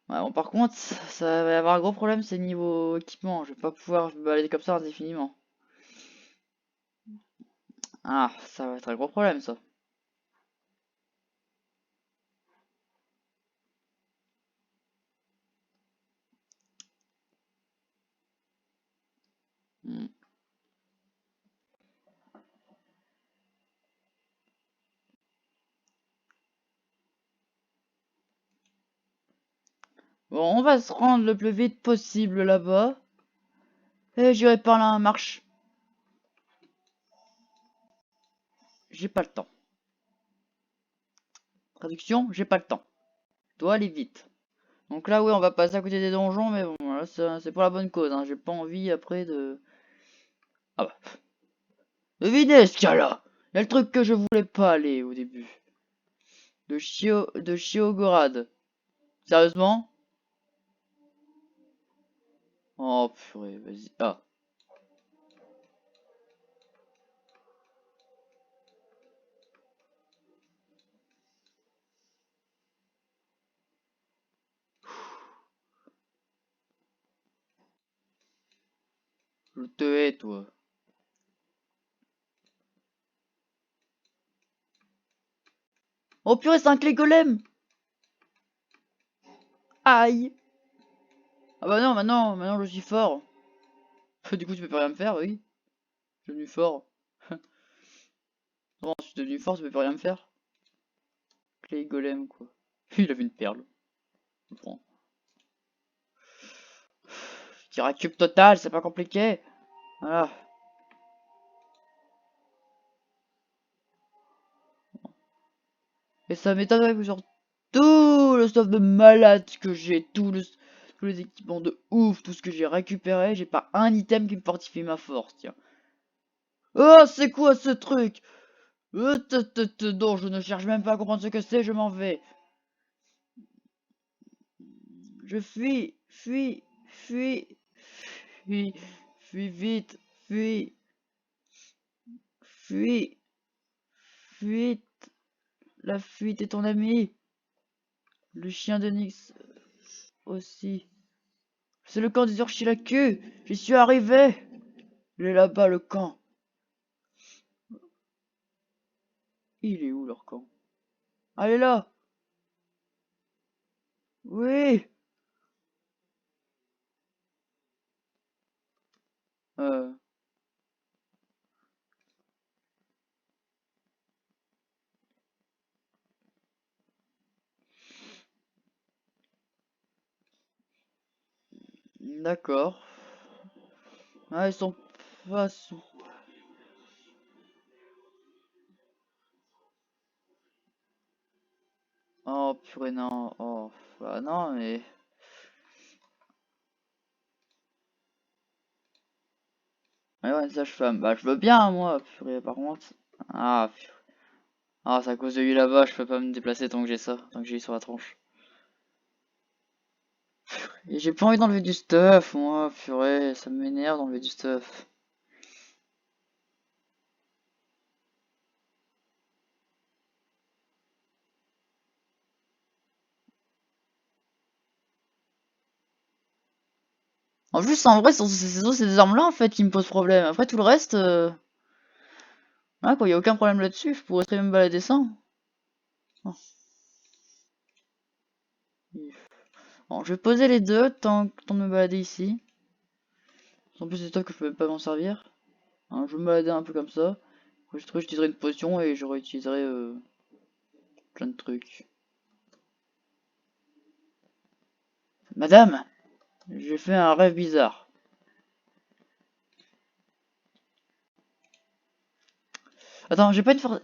Ouais, bon, par contre, ça va y avoir un gros problème, c'est niveau équipement. Je vais pas pouvoir me balader comme ça indéfiniment. Ah, ça va être un gros problème ça. Hmm. Bon, on va se rendre le plus vite possible là-bas. Et j'irai par là, marche. J'ai pas le temps. Traduction, j'ai pas le temps. Dois aller vite. Donc là, oui, on va passer à côté des donjons, mais bon, là, c'est pour la bonne cause. Hein. J'ai pas envie après de... Ah bah. Devinez ce qu'il y a là. Il y a le truc que je voulais pas aller au début. De Chiogorad. Sérieusement? Oh purée, vas-y. Ah. Je te hais, toi. Oh purée, c'est un clé golem! Aïe! Ah bah non, maintenant je suis fort. Du coup, tu peux plus rien me faire, oui. Je suis devenu fort. Bon, je suis devenu fort, tu peux plus rien me faire. Clé golem, quoi. Il avait une perle. Je le prends. Tira cube total, c'est pas compliqué. Voilà. Et ça m'étonnerait que sur tout le stuff de malade que j'ai, tous les équipements de ouf, tout ce que j'ai récupéré, j'ai pas un item qui me fortifie ma force, tiens. Oh, c'est quoi ce truc? Non, je ne cherche même pas à comprendre ce que c'est, je m'en vais. Je fuis, fuis, fuis vite, fuis, fuite. La fuite est ton ami. Le chien de Nyx aussi. C'est le camp des Urchilacu. J'y suis arrivé. Il est là-bas, le camp. Il est où, leur camp? Allez là. Oui. Euh, d'accord. Ah, ils sont pas... Oh, purée, non. Oh, bah non, mais... Ah ouais, sage-femme. Bah, je veux bien, moi, purée, par contre. Ah, purée. Ah, c'est à cause de lui là-bas, je peux pas me déplacer tant que j'ai ça, tant que j'ai sur la tronche. Et j'ai pas envie d'enlever du stuff, moi, purée, ça m'énerve d'enlever du stuff. En plus, en vrai, c'est ces armes-là, en fait, qui me posent problème. Après, tout le reste, ah, quoi, y a aucun problème là-dessus, je pourrais très bien me balader sans. Oh. Bon, je vais poser les deux, tant de me balader ici. En plus, c'est top que je peux même pas m'en servir. Hein, je vais me balader un peu comme ça. Après, j'utiliserai une potion et je réutiliserai plein de trucs. Madame, j'ai fait un rêve bizarre. Attends, j'ai pas une force...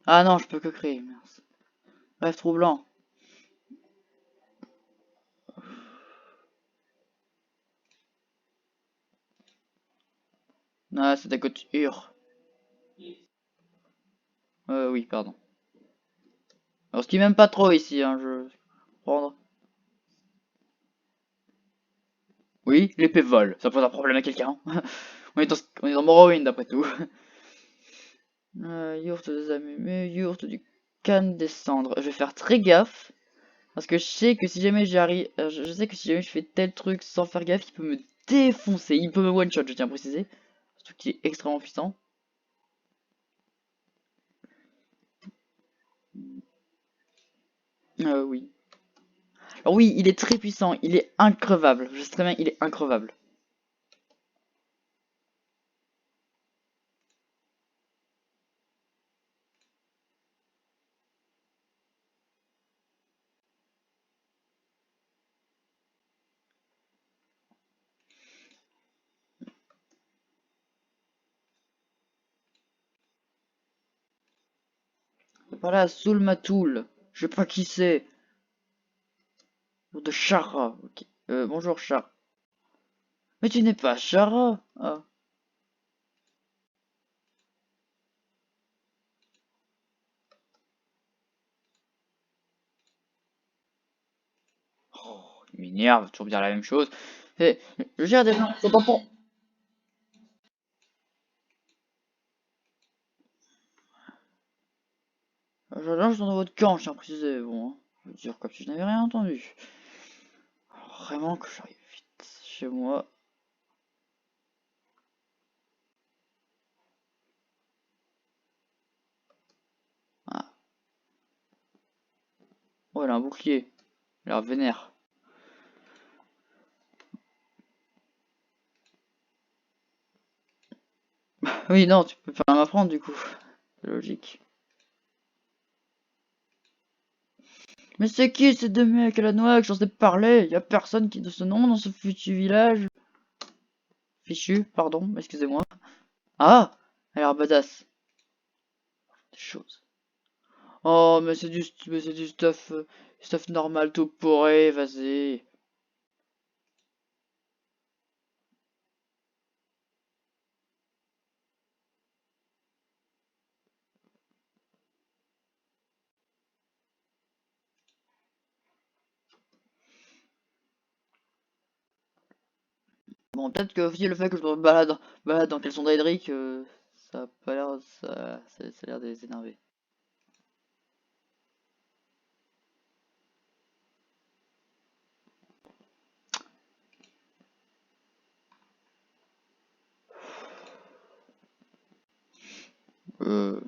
Ah non, je peux que créer, mince. Rêve troublant. Ah, c'est ta couture. Oui, pardon. Alors, ce qui m'aime pas trop ici, hein, je... Prendre. Oui, l'épée vole. Ça pose un problème à quelqu'un. On est dans Morrowind, après tout. Yourte des allumés, yourte du canne descendre. Je vais faire très gaffe. Parce que je sais que si jamais j'arrive... je sais que si jamais je fais tel truc sans faire gaffe, il peut me défoncer. Il peut me one-shot, je tiens à préciser. Surtout qu'il est extrêmement puissant. Oui. Alors oui, il est très puissant. Il est increvable. Je sais très bien, il est increvable. Voilà, Soulmatoul. Je sais pas qui c'est. De Chara. Ok. Bonjour Chara. Mais tu n'es pas Chara. Ah. Oh, il m'énerve, toujours bien la même chose. Et, je gère des gens, son tampon. Je lance dans votre camp, je tiens à préciser. Bon, hein. Je veux dire comme si je n'avais rien entendu. Alors, vraiment que j'arrive vite chez moi. Oh, elle a un bouclier. Elle a l'air vénère. Oui, non, tu peux pas m'apprendre du coup. C'est logique. Mais c'est qui ces deux mecs à la noix que j'en sais parler? Y a personne qui de ce nom dans ce futur village. Fichu, pardon, excusez-moi. Ah! Elle a l'air badass. Des choses. Oh, mais c'est du stuff, stuff normal tout pourré, vas-y. Bon, peut-être que aussi le fait que je me balade dans caleçon d'Edric, ça a pas l'air, ça a l'air de les énerver. Euh,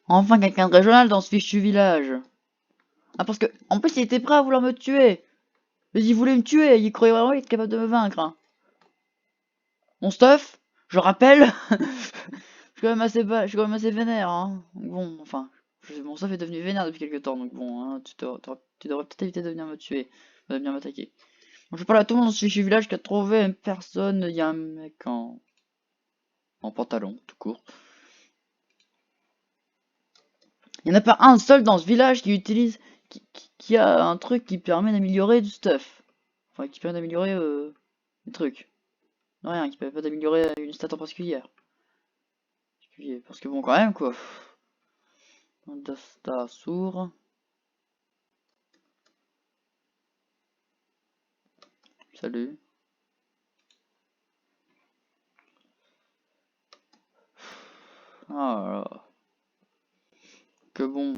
Enfin, quelqu'un de régional dans ce fichu village. Ah, parce que, en plus, il était prêt à vouloir me tuer. Mais il voulait me tuer, il croyait vraiment être capable de me vaincre, hein. Mon stuff, je rappelle, je suis quand même assez vénère, hein. Donc bon, enfin, mon stuff est devenu vénère depuis quelques temps, donc bon, hein, tu devrais peut-être éviter de venir me tuer, de venir m'attaquer. Bon, je parle à tout le monde dans ce fichu village qui a trouvé une personne, il y a un mec en pantalon, tout court. Il n'y en a pas un seul dans ce village qui utilise, qui a un truc qui permet d'améliorer du stuff. Enfin, qui permet d'améliorer des trucs. Rien, qui permet pas d'améliorer une stat en particulier. Parce que bon, quand même, quoi. Dasta sourd. Salut. Ah là là. Que bon.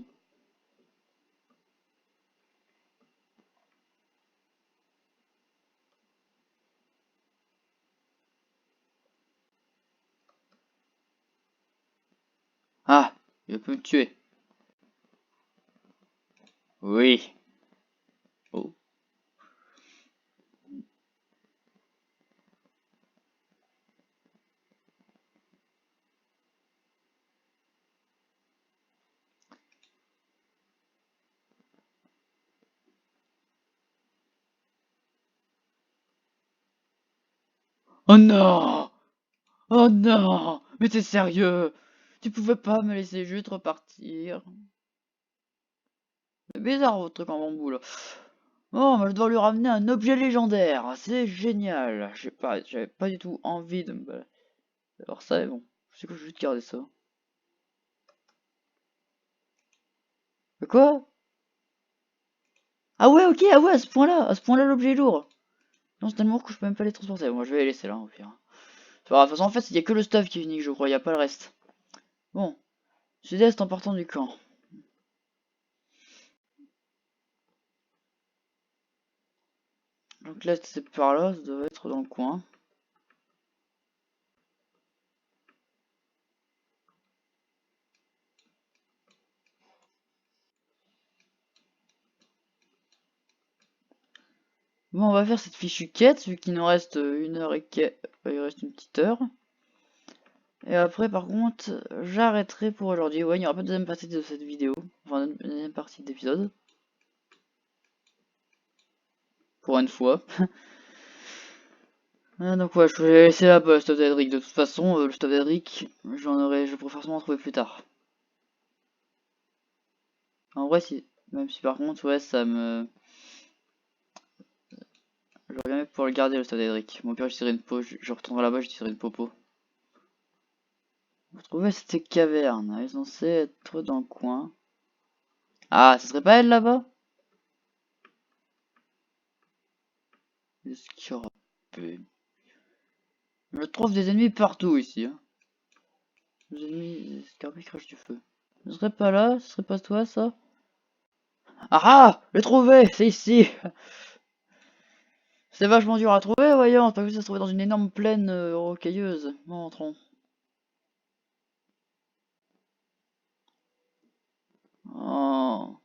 Ah, il peut me tuer. Oui. Oh. Oh non! Oh non! Mais t'es sérieux? Tu pouvais pas me laisser juste repartir? C'est bizarre votre truc en bambou là. Oh, mais je dois lui ramener un objet légendaire. C'est génial. J'avais pas du tout envie de me balader. Alors ça, mais bon. C'est que je vais juste garder ça. Mais quoi? Ah ouais, ok, ah ouais, à ce point-là, l'objet est lourd. Non, c'est tellement lourd que je peux même pas les transporter. Moi, je vais les laisser là, au pire. C'est pas grave, de toute façon, en fait, il y a que le stuff qui est unique, je crois, il y a pas le reste. Bon, sud-est en partant du camp. Donc là, c'est par là, ça doit être dans le coin. Bon, on va faire cette fichue quête, vu qu'il nous reste une heure et il reste une petite heure. Et après, par contre, j'arrêterai pour aujourd'hui. Ouais, il n'y aura pas de deuxième partie de cette vidéo. Enfin, une deuxième partie d'épisode. Pour une fois. Ah, donc ouais, je vais laisser là pour le stuff d'Edric. De toute façon, le stuff d'Edric, je pourrais forcément en trouver plus tard. En vrai, si, même si par contre, ouais, ça me... J'aurais bien aimé pouvoir le garder le stuff d'Edric. Mon pire, je tirerai une peau, je retournerai là-bas, je tirerai une popo. Retrouver cette caverne, elle est censée être dans le coin. Ah, ce serait pas elle là-bas? Est-ce qu'il y aura... Je trouve des ennemis partout ici. Hein. Des ennemis... Scarabée crache du feu. Ce serait pas là? Ce serait pas toi, ça? Ah ah! Je l'ai trouvé! C'est ici! C'est vachement dur à trouver, voyons. Parce que ça se trouvait dans une énorme plaine rocailleuse. Bon, entrons. Oh.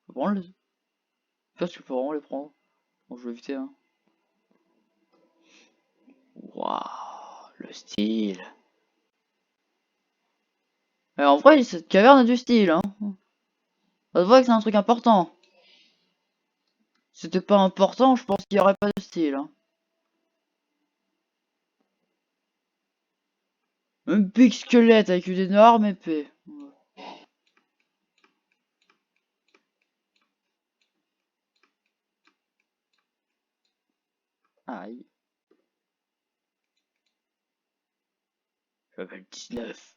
Faut prendre les... Parce que je peux vraiment les prendre. Bon, je vais éviter, hein. Waouh, le style. Mais en vrai, cette caverne a du style, hein. Ça se voit que c'est un truc important. Si c'était pas important, je pense qu'il y aurait pas de style, hein. Un big squelette avec une énorme épée. Aïe, level 19.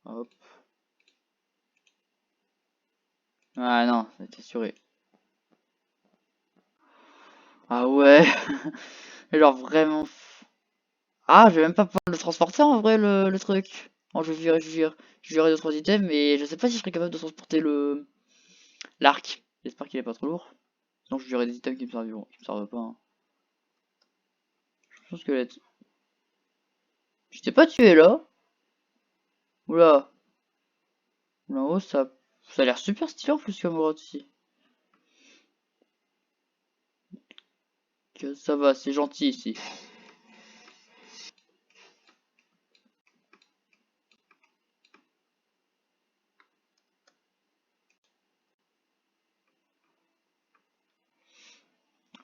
Hop. Ah non, c'était assuré. Ah ouais. Genre vraiment. Ah, je vais même pas pouvoir le transporter en vrai le truc. Bon, je verrai d'autres items, mais je sais pas si je serais capable de transporter le l'arc. J'espère qu'il est pas trop lourd. Sinon, je verrai des items qui me servent pas. Hein. Je pense que là, je t'ai pas tué là. Oula. Là-haut, ça a l'air super stylé en plus comme grotte ici. Que ça va, c'est gentil ici.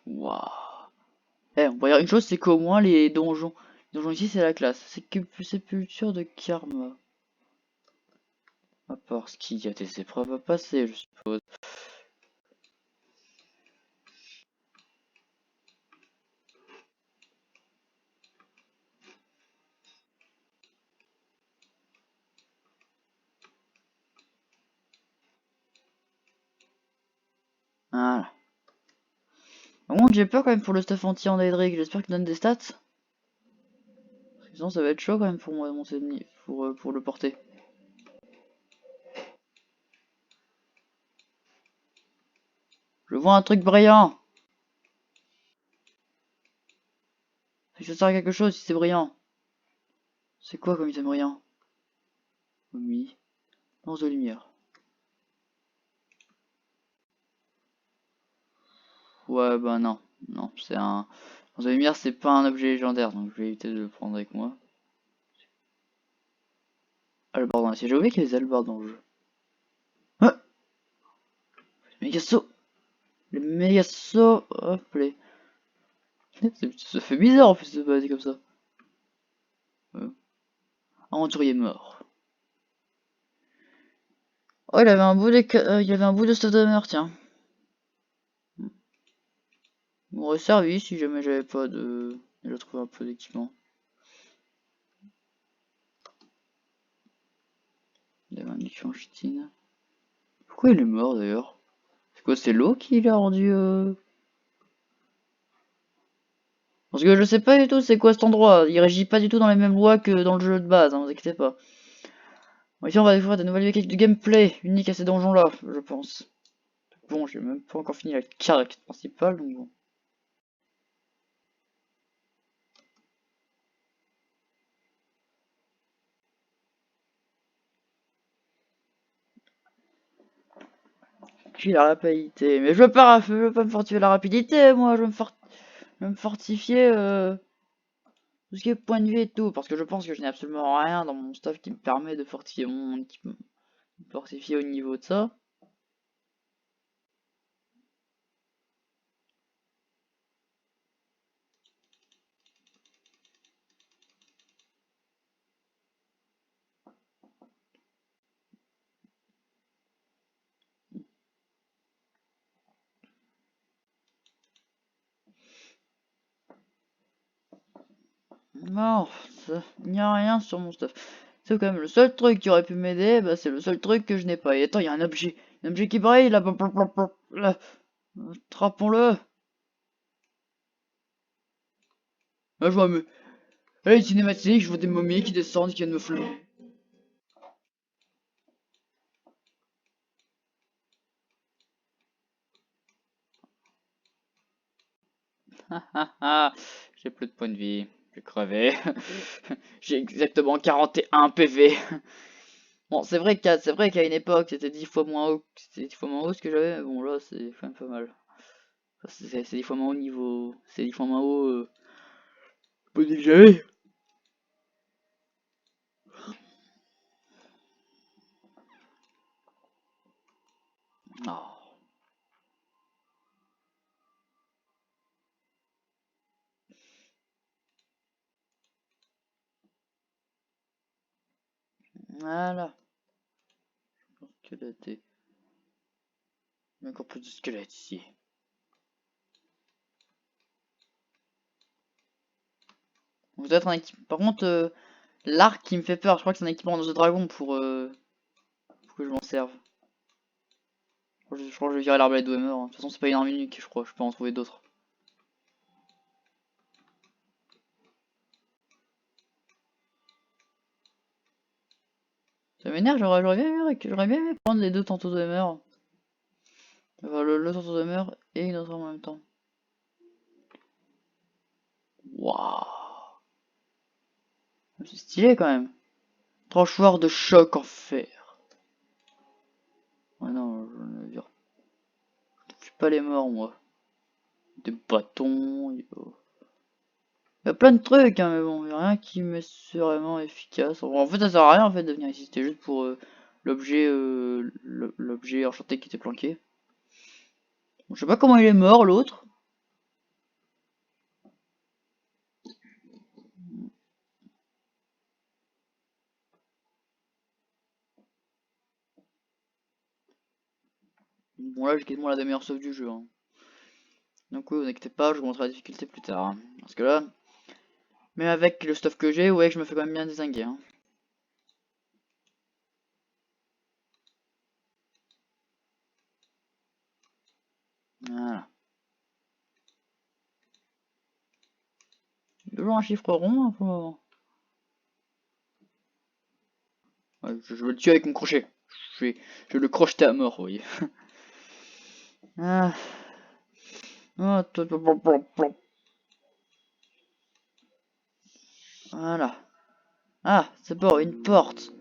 Waouh. Eh, on va dire une chose, c'est qu'au moins les donjons ici, c'est la classe. C'est que sépulture de karma. À part ce qu'il y a des épreuves à passer, je suppose. Voilà. Par contre, j'ai peur quand même pour le stuff anti-Andedric. J'espère qu'il donne des stats. Parce que sinon, ça va être chaud quand même pour moi, mon ennemi, pour le porter. Je vois un truc brillant. Ça sert à quelque chose si c'est brillant. C'est quoi comme item brillant? Oui. Lance de lumière. Ouais, bah non. Non, c'est un... Lance de lumière, c'est pas un objet légendaire, donc je vais éviter de le prendre avec moi. Albarde dans la siège. J'ai oublié qu'il y a des albardes dans le jeu. Ah, méga saut. Le méga saut. Hop, les... Ça fait bizarre en plus de se balader comme ça. Aventurier mort. Oh, il avait un bout de stuff de mort, tiens. M'aurait servi si jamais j'avais pas de... J'ai trouvé un peu d'équipement. Il avait un mission chitine. Pourquoi il est mort d'ailleurs? C'est quoi, c'est l'eau qui l'a rendu Parce que je sais pas du tout c'est quoi cet endroit. Il régit pas du tout dans les mêmes lois que dans le jeu de base, hein, vous inquiétez pas. Bon, ici on va découvrir de nouvelles mécaniques de gameplay uniques à ces donjons-là, je pense. Bon, j'ai même pas encore fini la quête principale, donc bon. Puis la rapidité. Mais je veux pas me fortifier la rapidité, moi, je veux me fortifier tout ce qui est point de vie et tout, parce que je pense que je n'ai absolument rien dans mon stuff qui me permet de fortifier mon équipement, de fortifier au niveau de ça. Non, il n'y a rien sur mon stuff. C'est quand même le seul truc qui aurait pu m'aider, bah c'est le seul truc que je n'ai pas. Et attends, il y a un objet qui brille là, là. Attrapons-le. Là, je vois me. Là, une cinématique, je vois des momies qui descendent, qui viennent me flouer. J'ai plus de points de vie. J'ai crevé. J'ai exactement 41 PV. Bon, c'est vrai qu'à une époque, c'était 10 fois moins haut, c'était 10 fois moins haut ce que j'avais, mais bon, là, c'est quand même pas mal. Enfin, c'est 10 fois moins haut niveau, c'est 10 fois moins haut, pas dit que j'avais. Oh. Voilà. Squelette. Il y a encore plus de squelettes ici. Vous êtes un équipement. Par contre, l'arc qui me fait peur, je crois que c'est un équipement de dragon pour que je m'en serve. Je crois que je vais virer l'arbalète de Hammer. De toute façon, c'est pas une arme unique, je crois. Je peux en trouver d'autres. Ça m'énerve, j'aurais bien aimé prendre les deux tantôt de Hammer. Enfin, le tantôt de Hammer et une autre en même temps. Waouh! C'est stylé quand même. Tranchoir de choc en fer. Ouais, non, je ne vire. Je suis pas les morts, moi. Des bâtons. Il y a plein de trucs, hein, mais bon, il n'y a rien qui me soit vraiment efficace. Bon, en fait, ça sert à rien en fait de venir ici. C'était juste pour l'objet enchanté qui était planqué. Bon, je sais pas comment il est mort, l'autre. Bon, là, j'ai quasiment la meilleure sauve du jeu. Hein. Donc, oui, vous inquiétez pas, je vous montrerai la difficulté plus tard. Hein. Parce que là, mais avec le stuff que j'ai, ouais, je me fais quand même bien dézinguer. Hein. Voilà. Toujours un chiffre rond hein, pour le moment. Ouais, je veux le tuer avec mon crochet. Je vais le crocheter à mort, vous voyez. Ah. Ah, voilà. Ah, c'est bon, une porte.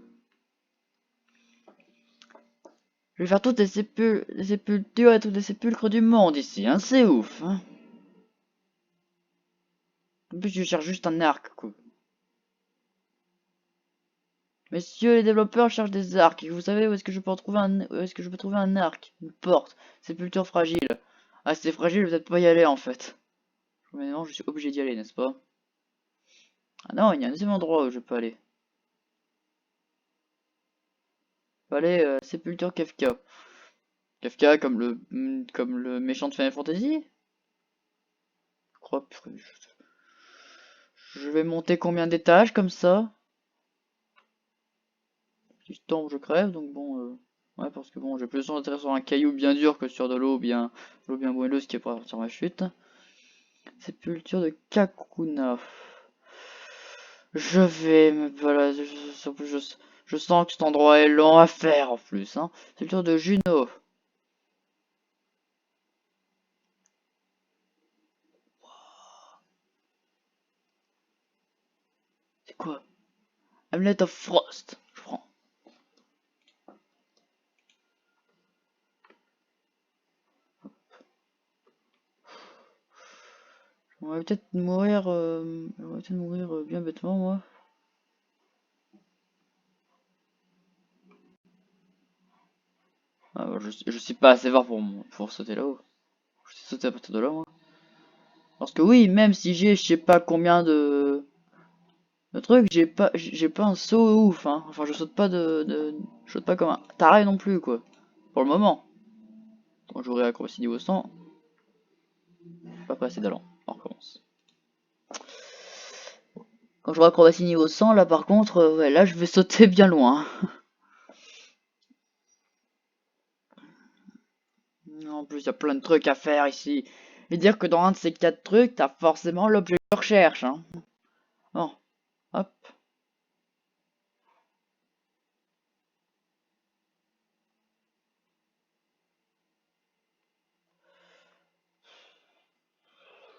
Je vais faire toutes les sépultures et tous les sépulcres du monde ici, hein, c'est ouf, hein. En plus, je cherche juste un arc, quoi. Messieurs les développeurs cherchent des arcs. Et vous savez où est-ce que je peux en trouver où est-ce que je peux trouver un arc? Une porte. Sépulture fragile. Ah, c'est fragile, vous n'êtes pas y aller en fait. Mais non, je suis obligé d'y aller, n'est-ce pas? Ah non, il y a un deuxième endroit où je peux aller. Je peux aller Sépulture Kafka. Kafka comme le méchant de Final Fantasy? Je crois. Je vais monter combien d'étages comme ça? Si je tombe, je crève, donc bon. Ouais, parce que bon, j'ai plus le temps d'atterrir sur un caillou bien dur que sur de l'eau bien moelleuse qui est pour ralentir ma chute. Sépulture de Kakuna. Je vais me balader. Je sens que cet endroit est lent à faire en plus. Hein. Sépulture de Juno. C'est quoi? Hamlet of Frost. Je prends. On va peut-être mourir bien bêtement, moi. Ah, bah, je suis pas assez fort pour sauter là-haut. Je sais sauter à partir de là, moi. Parce que oui, même si j'ai je sais pas combien de trucs, j'ai pas un saut ouf, hein. Enfin, je saute pas comme un taré non plus, quoi. Pour le moment. Quand j'aurai acrobatie niveau 100, pas passer d'allant. On recommence. Quand j'aurai acrobatie niveau 100, là par contre, ouais, là je vais sauter bien loin. En plus, il y a plein de trucs à faire ici. Et dire que dans un de ces 4 trucs, t'as forcément l'objet de recherche, hein. Bon, hop.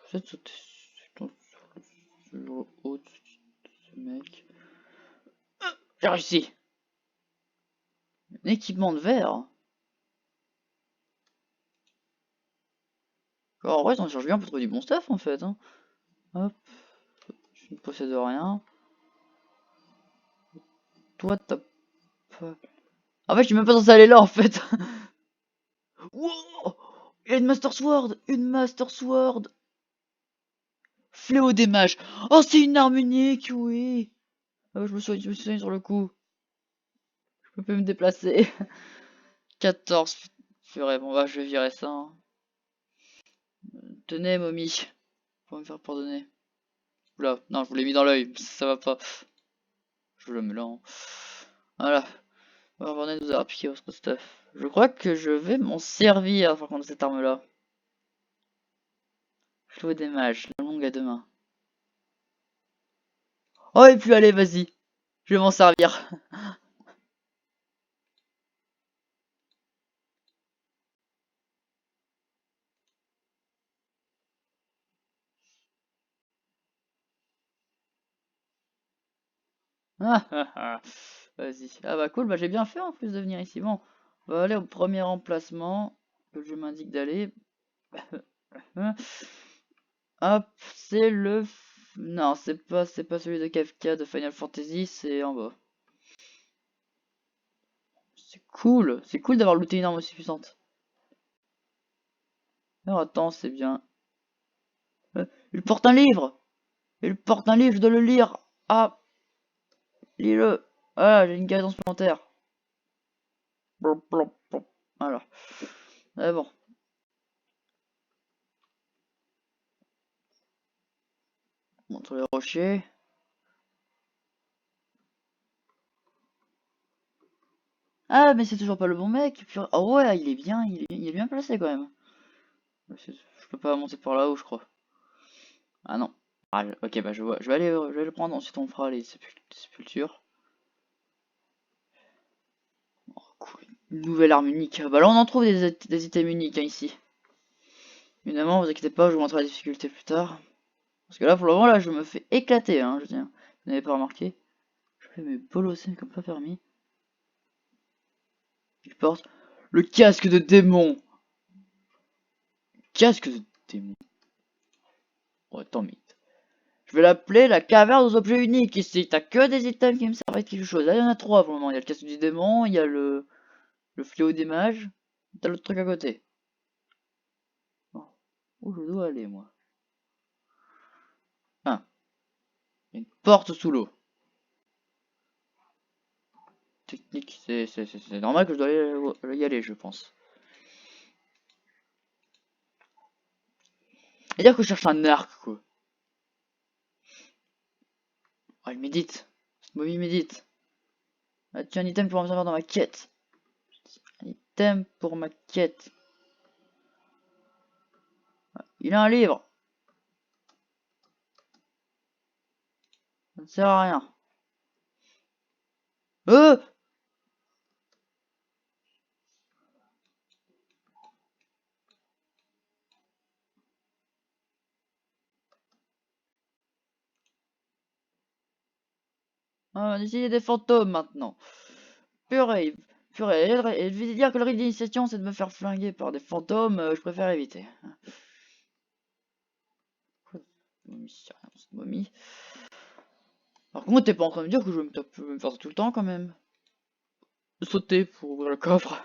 Peut-être sauter sur le haut de ce mec. J'ai réussi. Un équipement de verre. Alors, en vrai, on cherche bien pour trouver du bon stuff en fait, hein. Hop, je ne possède rien. Toi, t'as pas. En fait, je suis même pas censé aller là en fait. Wow! Il y a une Master Sword! Une Master Sword! Fléau des mages! Oh, c'est une arme unique, oui! Je me suis soigné sur le coup. Je peux plus me déplacer. 14. Purée, bon bah je vais virer ça, hein. Tenez, momie. Pour me faire pardonner. Oula, non, je vous l'ai mis dans l'œil. Ça va pas. Je le mets là, hein. Voilà. Warner nous a piqué votre stuff. Je crois que je vais m'en servir par contre de cette arme-là. Fléau des mages, la longue à deux mains. Oh, et puis allez, vas-y. Je vais m'en servir. Vas-y. Ah bah cool, bah j'ai bien fait en plus de venir ici. Bon, on va aller au premier emplacement que je m'indique d'aller. Hop, c'est le... Non, c'est pas celui de Kafka de Final Fantasy, c'est en bas. C'est cool d'avoir looté une arme aussi puissante. Alors attends, c'est bien. Il porte un livre! Il porte un livre, je dois le lire! Ah, lis-le! Ah, j'ai une guidance supplémentaire. Voilà. Ah bon. Montre les rochers. Ah, mais c'est toujours pas le bon mec. Oh ouais, il est bien, il est bien placé quand même. Je peux pas monter par là-haut, je crois. Ah non. Ah, ok, bah je vois. Je vais le prendre. Ensuite, on fera les sépultures. Oh, cool. Une nouvelle arme unique. Bah là, on en trouve des items uniques, hein, ici. Évidemment, vous inquiétez pas, je vous montrerai la difficulté plus tard. Parce que là, pour le moment, là, je me fais éclater, hein, je tiens. Vous n'avez pas remarqué? Je fais mes bolosser comme pas permis. Il porte le casque de démon. Casque de démon. Oh, attends, mais je vais l'appeler la caverne aux objets uniques ici. T'as que des items qui me servent à quelque chose. Là, il y en a trois pour le moment. Il y a le casque du démon, il y a le fléau des mages. T'as l'autre truc à côté. Bon. Où je dois aller, moi? Ah, une porte sous l'eau. Technique, c'est normal que je dois y aller, je pense. Et dire que je cherche un arc, quoi. Oh, il médite. Cette momie médite. As-tu un item pour me servir dans ma quête? Un item pour ma quête. Il a un livre. Ça ne sert à rien. Euh Ah, ici, il y a des fantômes maintenant. Purée, purée. Et je vais dire que le rite d'initiation, c'est de me faire flinguer par des fantômes. Je préfère éviter. Quoi de momie, c'est rien, cette momie. Par contre, t'es pas en train de me dire que je vais me faire ça tout le temps quand même. Sauter pour ouvrir le coffre.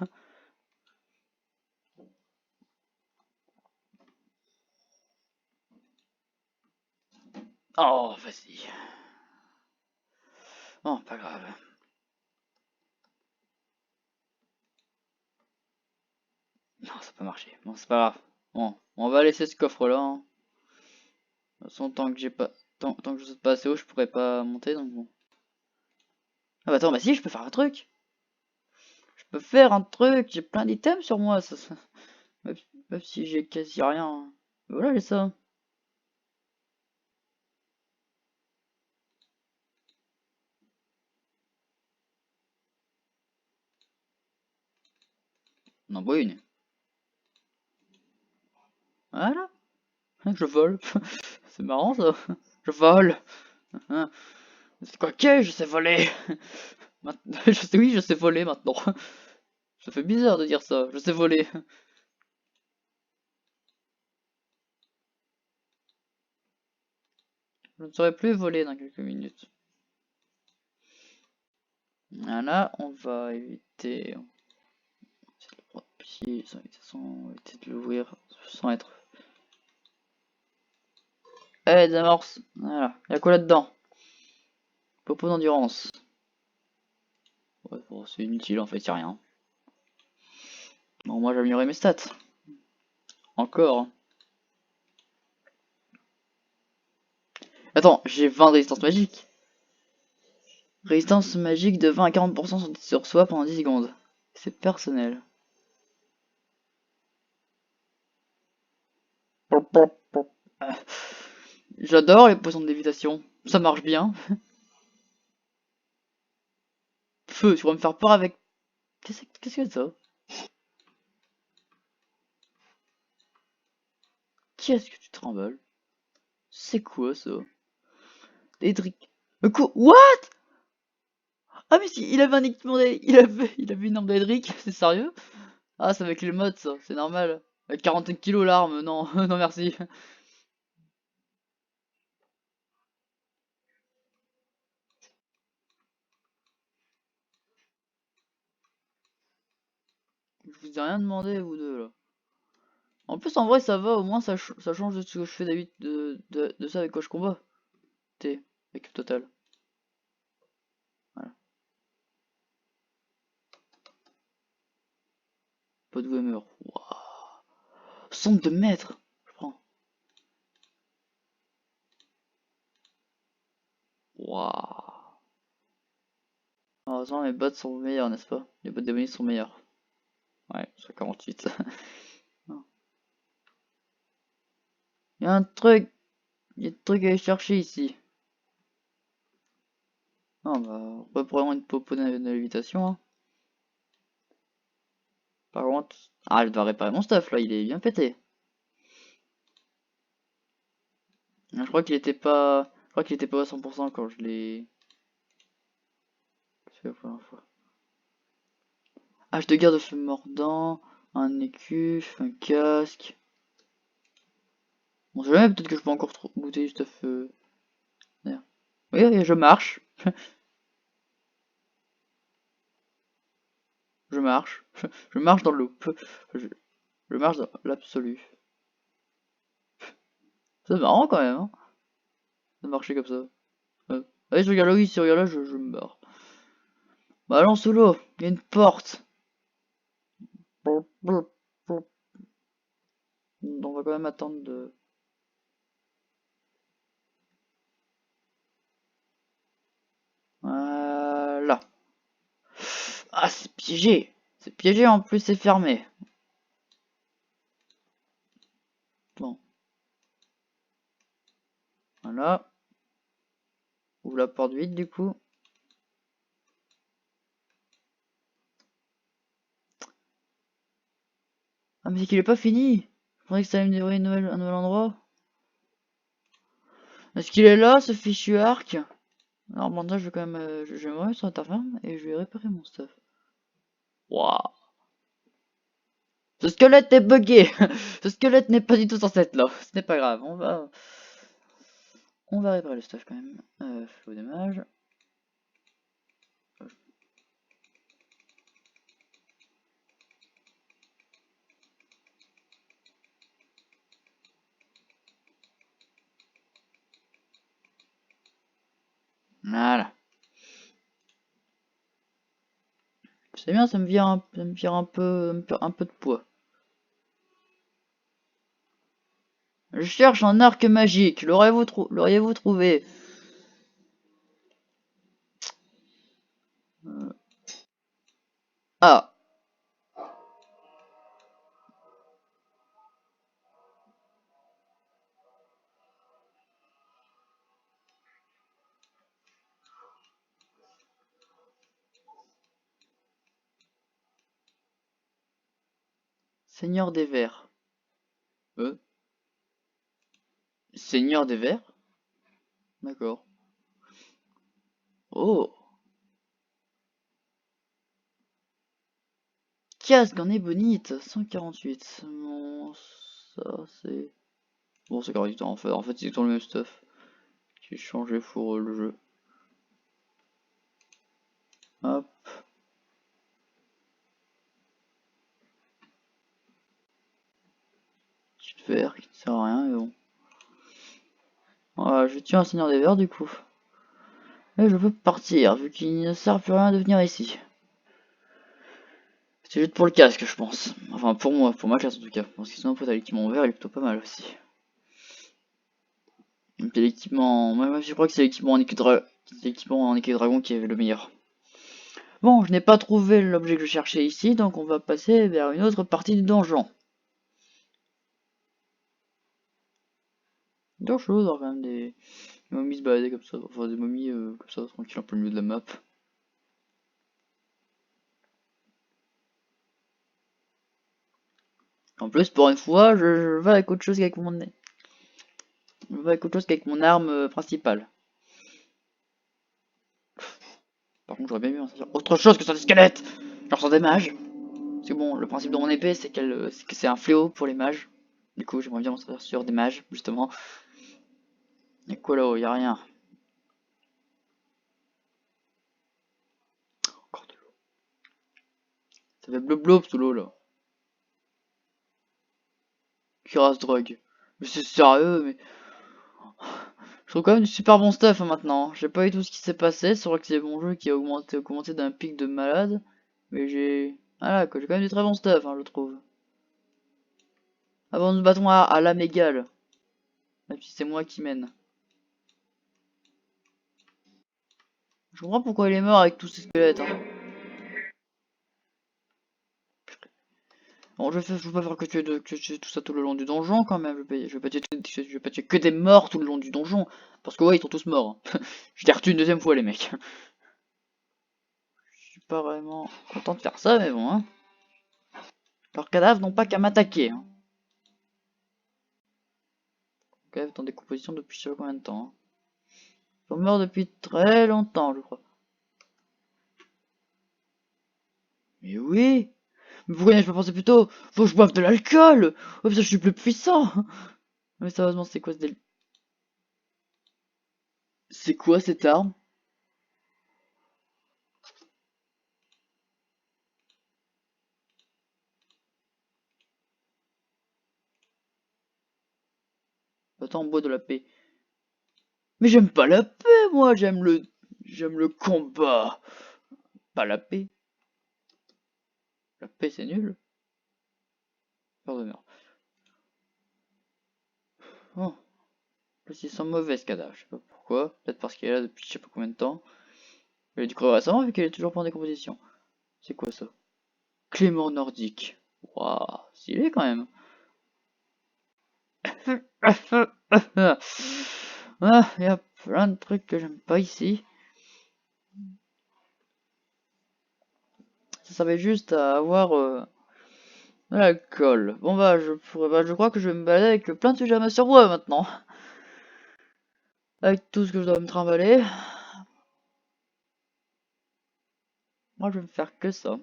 Oh, vas-y. Oh, pas grave. Non, ça peut marcher. Bon, c'est pas grave. Bon, on va laisser ce coffre là, hein. De toute façon, tant que j'ai pas. Tant que je saute pas assez haut, je pourrais pas monter, donc bon. Ah bah attends, bah si, je peux faire un truc. Je peux faire un truc, j'ai plein d'items sur moi, même, même si j'ai quasi rien. Voilà, j'ai ça. On en boit une. Voilà, je vole. C'est marrant ça. Je vole. Hein. C'est quoi que je sais voler. Oui, je sais voler maintenant. Ça fait bizarre de dire ça. Je sais voler. Je ne saurais plus voler dans quelques minutes. Voilà, on va éviter. Pied, on va éviter de l'ouvrir sans être. Eh, des amorces. Voilà. Y'a quoi là-dedans? Popo d'endurance. Ouais, bon, c'est inutile en fait, y'a rien. Bon, moi j'ai amélioré mes stats. Encore. Attends, j'ai 20 de résistance magique. Résistance magique de 20 à 40% sur soi pendant 10 secondes. C'est personnel. J'adore les potions de lévitation. Ça marche bien. Feu, tu vas me faire peur avec. Qu'est-ce que c'est ça? Qu'est-ce que tu te remballes? C'est quoi ça? Dédric. Le coup. What? Ah, mais si, il avait un équipement il avait une arme d'Edric, c'est sérieux? Ah, c'est avec les mods ça, c'est normal. Avec 40 kilos l'arme, non, non merci. Je vous ai rien demandé, vous deux là. En plus, en vrai, ça va, au moins ça change de ce que je fais d'habitude de ça avec quoi je combat. T, avec total. Voilà. Pas de Whammer. Waouh. Centre de mètre. Je prends. Waouh. Heureusement, mes bots sont meilleurs, n'est-ce pas? Les bots démoniques sont meilleurs. Ouais, sur 48. Il y a un truc. Il y a un truc à aller chercher ici. Ah bah, reprenons une popo de lévitation. Hein. Par contre. Ah, je dois réparer mon stuff là, il est bien pété. Je crois qu'il était pas. Je crois qu'il était pas à 100% quand je l'ai fait la première fois. Hache de guerre de feu mordant, un écu, un casque. Bon, je sais jamais, peut-être que je peux encore goûter du stuff. D'ailleurs. Oui, oui, je marche. Je marche. Je marche dans le loop. Je, je marche dans l'absolu. C'est marrant quand même, hein, de marcher comme ça. Allez, je regarde là, oui, si je regarde là, je me barre. Bah, allons solo, il y a une porte. Donc, on va quand même attendre de. Voilà. Ah, c'est piégé. C'est piégé, en plus, c'est fermé. Bon, voilà. Ouvre la porte vite, du coup. Ah, mais c'est qu'il est pas fini. Je pensais que ça allait me livrer un nouvel endroit. Est-ce qu'il est là, ce fichu arc? Alors, bon, là, je vais quand même. Je vais me remettre sur la taverne et je vais réparer mon stuff. Waouh. Ce squelette est bugué. Ce squelette n'est pas du tout censé être là. Ce n'est pas grave. On va réparer le stuff quand même. Faux dommage. Voilà. C'est bien, ça me vire un peu de poids. Je cherche un arc magique. L'auriez-vous trouvé? Ah, Seigneur des Vers. Euh, Seigneur des Vers? D'accord. Oh, casque en ébonite, 148. Bon, ça c'est... Bon, c'est correct, en fait c'est tout le même stuff. J'ai changé pour le jeu. Hop, petite verre qui ne sert à rien, mais bon. Voilà, je tue un Seigneur des Vers du coup. Et je peux partir, vu qu'il ne sert plus à rien de venir ici. C'est juste pour le casque, je pense. Enfin, pour moi, pour ma classe en tout cas. Parce que sinon, pour l'équipement vert, il est plutôt pas mal aussi. Et puis l'équipement... Moi, je crois que c'est l'équipement en équipe dragon qui est le meilleur. Bon, je n'ai pas trouvé l'objet que je cherchais ici, donc on va passer vers une autre partie du donjon. Deux choses, alors quand même des momies se balader comme ça, enfin des momies comme ça, tranquille, un peu le milieu de la map. En plus, pour une fois, je vais avec autre chose qu'avec mon nez. Je vais avec autre chose qu'avec mon arme principale. Par contre, j'aurais bien vu autre chose que sur des squelettes, genre sur des mages. Parce que bon, le principe de mon épée, c'est que c'est un fléau pour les mages. Du coup, j'aimerais bien m'en servir sur des mages, justement. Y'a quoi là-haut? Y'a rien. Encore de l'eau. Ça fait bleu sous l'eau là. Cuirasse drogue. Mais c'est sérieux, mais. Je trouve quand même du super bon stuff hein, maintenant. J'ai pas eu tout ce qui s'est passé. C'est vrai que c'est mon jeu qui a augmenté d'un pic de malade. Mais j'ai. Voilà quoi, j'ai quand même du très bon stuff, hein, je trouve. Avant nous battons à l'âme égale. Même si c'est moi qui mène. Je comprends pourquoi il est mort avec tous ces squelettes. Hein. Bon, je vais pas faire que tuer tout ça tout le long du donjon quand même. Je vais pas tuer que des morts tout le long du donjon. Parce que ouais, ils sont tous morts. Hein. Je les retue une deuxième fois, les mecs. Je suis pas vraiment content de faire ça, mais bon. Hein. Leurs cadavres n'ont pas qu'à m'attaquer. Hein. Cadavres en décomposition depuis je sais pas combien de temps. Hein. Ils sont morts depuis très longtemps, je crois. Mais oui. Mais pourquoi je peux penser plus tôt? Faut que je boive de l'alcool. Oh putain, je suis plus puissant. Mais sérieusement, c'est quoi ce délire? C'est quoi cette arme? Attends, on boit de la paix. Mais j'aime pas la paix, moi, j'aime le combat. Pas la paix. La paix, c'est nul. Pardon. Oh, là, ils sont mauvais ce cadavre, je sais pas pourquoi. Peut-être parce qu'il est là depuis je sais pas combien de temps. Il a dû crever récemment vu qu'il est toujours pas en décomposition. C'est quoi ça? Clément nordique. Waouh, stylé quand même. Ah, il y a plein de trucs que j'aime pas ici. Ça servait juste à avoir de l'alcool. Bon bah je crois que je vais me balader avec plein de sujets à me survoie maintenant. Avec tout ce que je dois me trimballer. Moi je vais me faire que ça.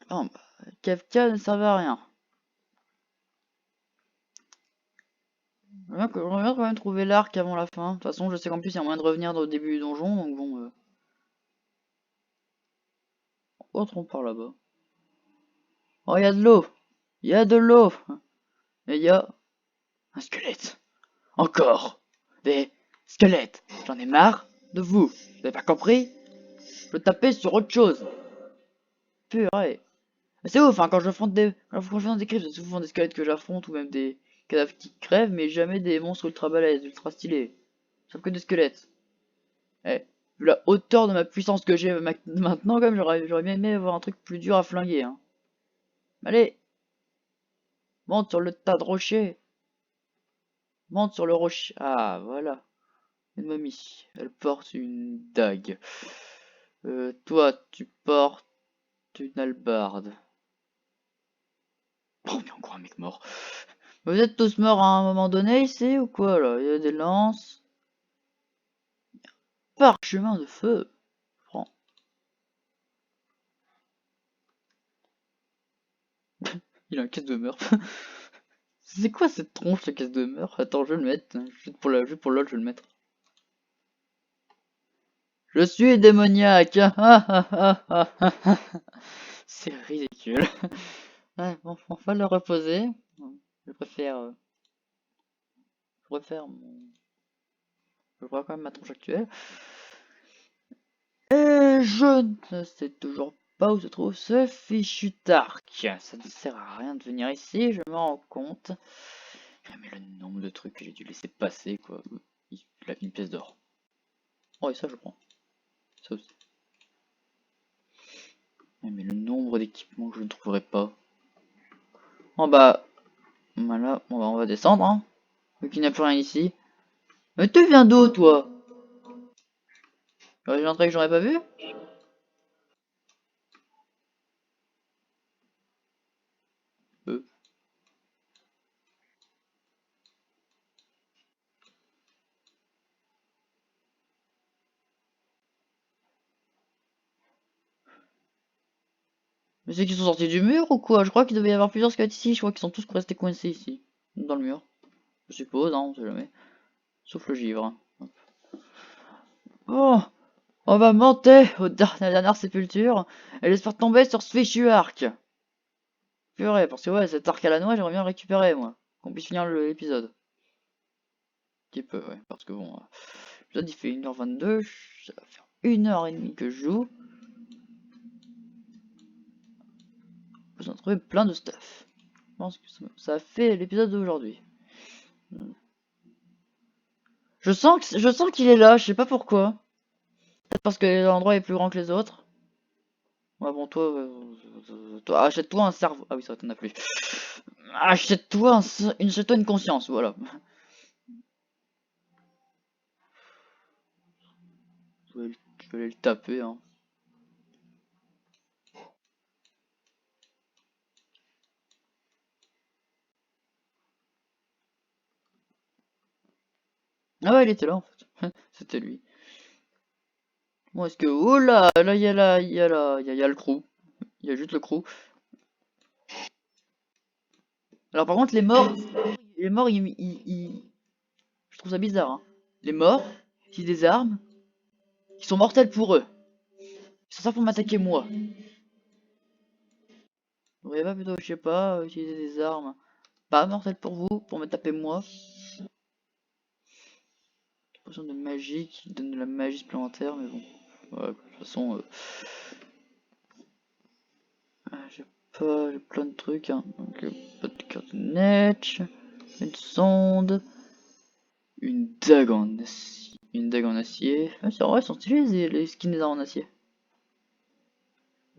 Non, bah, Kafka ne servait à rien. J'aimerais bien quand même trouver l'arc avant la fin. De toute façon, je sais qu'en plus, il y a moyen de revenir dans le début du donjon, donc bon... Entrons par là-bas. Oh, il y a de l'eau. Il y a de l'eau. Et il y a... un squelette. Encore. Des squelettes. J'en ai marre de vous. Vous avez pas compris? Je veux taper sur autre chose. Purée. Mais c'est ouf, hein, quand j'affronte des crips, c'est souvent des squelettes que j'affronte ou même des cadavres qui crèvent, mais jamais des monstres ultra balèzes, ultra stylés. Sauf que des squelettes. Eh, vu la hauteur de ma puissance que j'ai maintenant, quand même, j'aurais bien aimé avoir un truc plus dur à flinguer, hein. Allez, monte sur le tas de rochers. Monte sur le rocher. Ah, voilà. Une momie. Elle porte une dague. Toi, tu portes une hallebarde. Oh, il y a encore un mec mort. Vous êtes tous morts à un moment donné ici ou quoi là? Il y a des lances. Parchemin de feu. Prends. Il a une caisse de meurtre. C'est quoi cette tronche, la caisse de meurtre? Attends, je vais le mettre. Juste pour LOL, je vais le mettre. Je suis démoniaque. C'est ridicule. Ouais, bon, on va le reposer. Je préfère, je préfère mon, je vois quand même ma tronche actuelle. Et je ne sais toujours pas où se trouve ce fichu Tark. Ça ne sert à rien de venir ici, je me rends compte. Ah, mais le nombre de trucs que j'ai dû laisser passer, quoi. Il a une pièce d'or. Oh, et ça, je prends. Ça aussi. Ah, mais le nombre d'équipements que je ne trouverai pas. Oh bah, voilà, on va descendre, hein. Vu qu'il n'y a plus rien ici. Mais tu viens d'où, toi? J'ai un truc que j'aurais pas vu? Euh. Mais c'est qu'ils sont sortis du mur ou quoi? Je crois qu'il devait y avoir plusieurs squelettes ici. Je crois qu'ils sont tous restés coincés ici. Dans le mur. Je suppose, hein, on sait jamais. Sauf le givre. Oh, on va monter à la dernière sépulture. Et j'espère tomber sur ce fichu arc. Purée, parce que ouais, cet arc à la noix, j'aimerais bien le récupérer, moi. Qu'on puisse finir l'épisode. Un petit peu, ouais. Parce que bon, l'épisode il fait 1h22. Ça va faire 1h30 que je joue. J'ai besoin de trouver plein de stuff. Je pense que ça a fait l'épisode d'aujourd'hui. Je sens qu'il est là, je sais pas pourquoi. Peut-être parce que l'endroit est plus grand que les autres. Ouais, bon, toi, achète-toi un cerveau. Ah oui, ça t'en a plus. Achète-toi une conscience, voilà. Je vais aller le taper, hein. Ah ouais, il était là, en fait. C'était lui. Bon, est-ce que... Oh là, là, il y a le crew. Il y a juste le crew. Alors, par contre, les morts, je trouve ça bizarre, hein. Les morts, qui ont des armes, qui sont mortelles pour eux. Ils sont ça pour m'attaquer moi. Vous voyez pas plutôt, je sais pas, utiliser des armes pas mortelles pour vous, pour me taper moi. Potion de magie qui donne de la magie supplémentaire, mais bon. Ouais, de toute façon, j'ai plein de trucs, hein. Donc, pas de carte net, une sonde, une dague en acier. Une dague en acier. Ah, c'est vrai, ils sont stylés les skins des armes en acier.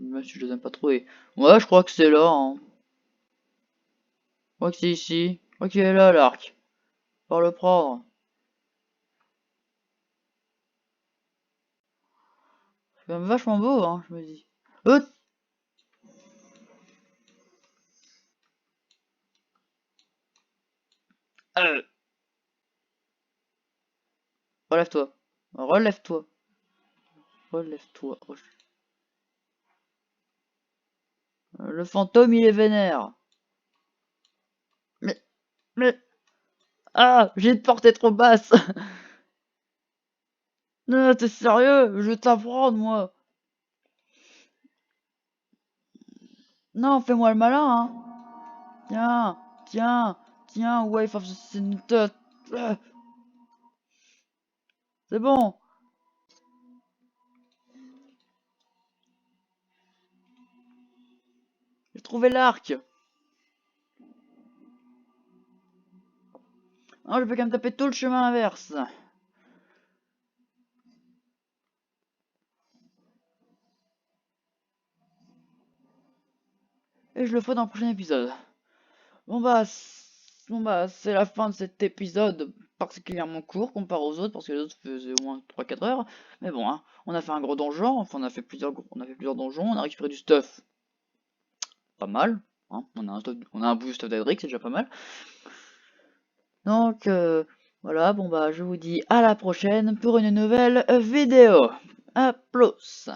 Même si je les aime pas trop. Et... Ouais, je crois que c'est là, hein. Je crois que c'est ici. Je crois qu'il est là, l'arc. Faut le prendre. C'est quand même vachement beau, hein, je me dis. Euh, Relève-toi. Relève-toi. Relève-toi. Le fantôme, il est vénère. Mais, mais, ah, j'ai une portée trop basse. Non, t'es sérieux? Je vais t'apprendre, moi. Non, fais-moi le malin, hein. Tiens, tiens, tiens, Wave of the Center. C'est bon. trouver l'arc. Non, je peux quand même taper tout le chemin inverse. Et je le ferai dans le prochain épisode. Bon bah, c'est la fin de cet épisode particulièrement court comparé aux autres, parce que les autres faisaient au moins 3-4 heures. Mais bon, hein, on a fait un gros donjon, enfin on a fait plusieurs donjons, on a récupéré du stuff. Pas mal. Hein, on a un bout de stuff d'Edric, c'est déjà pas mal. Donc, voilà, bon bah, je vous dis à la prochaine pour une nouvelle vidéo. A plus.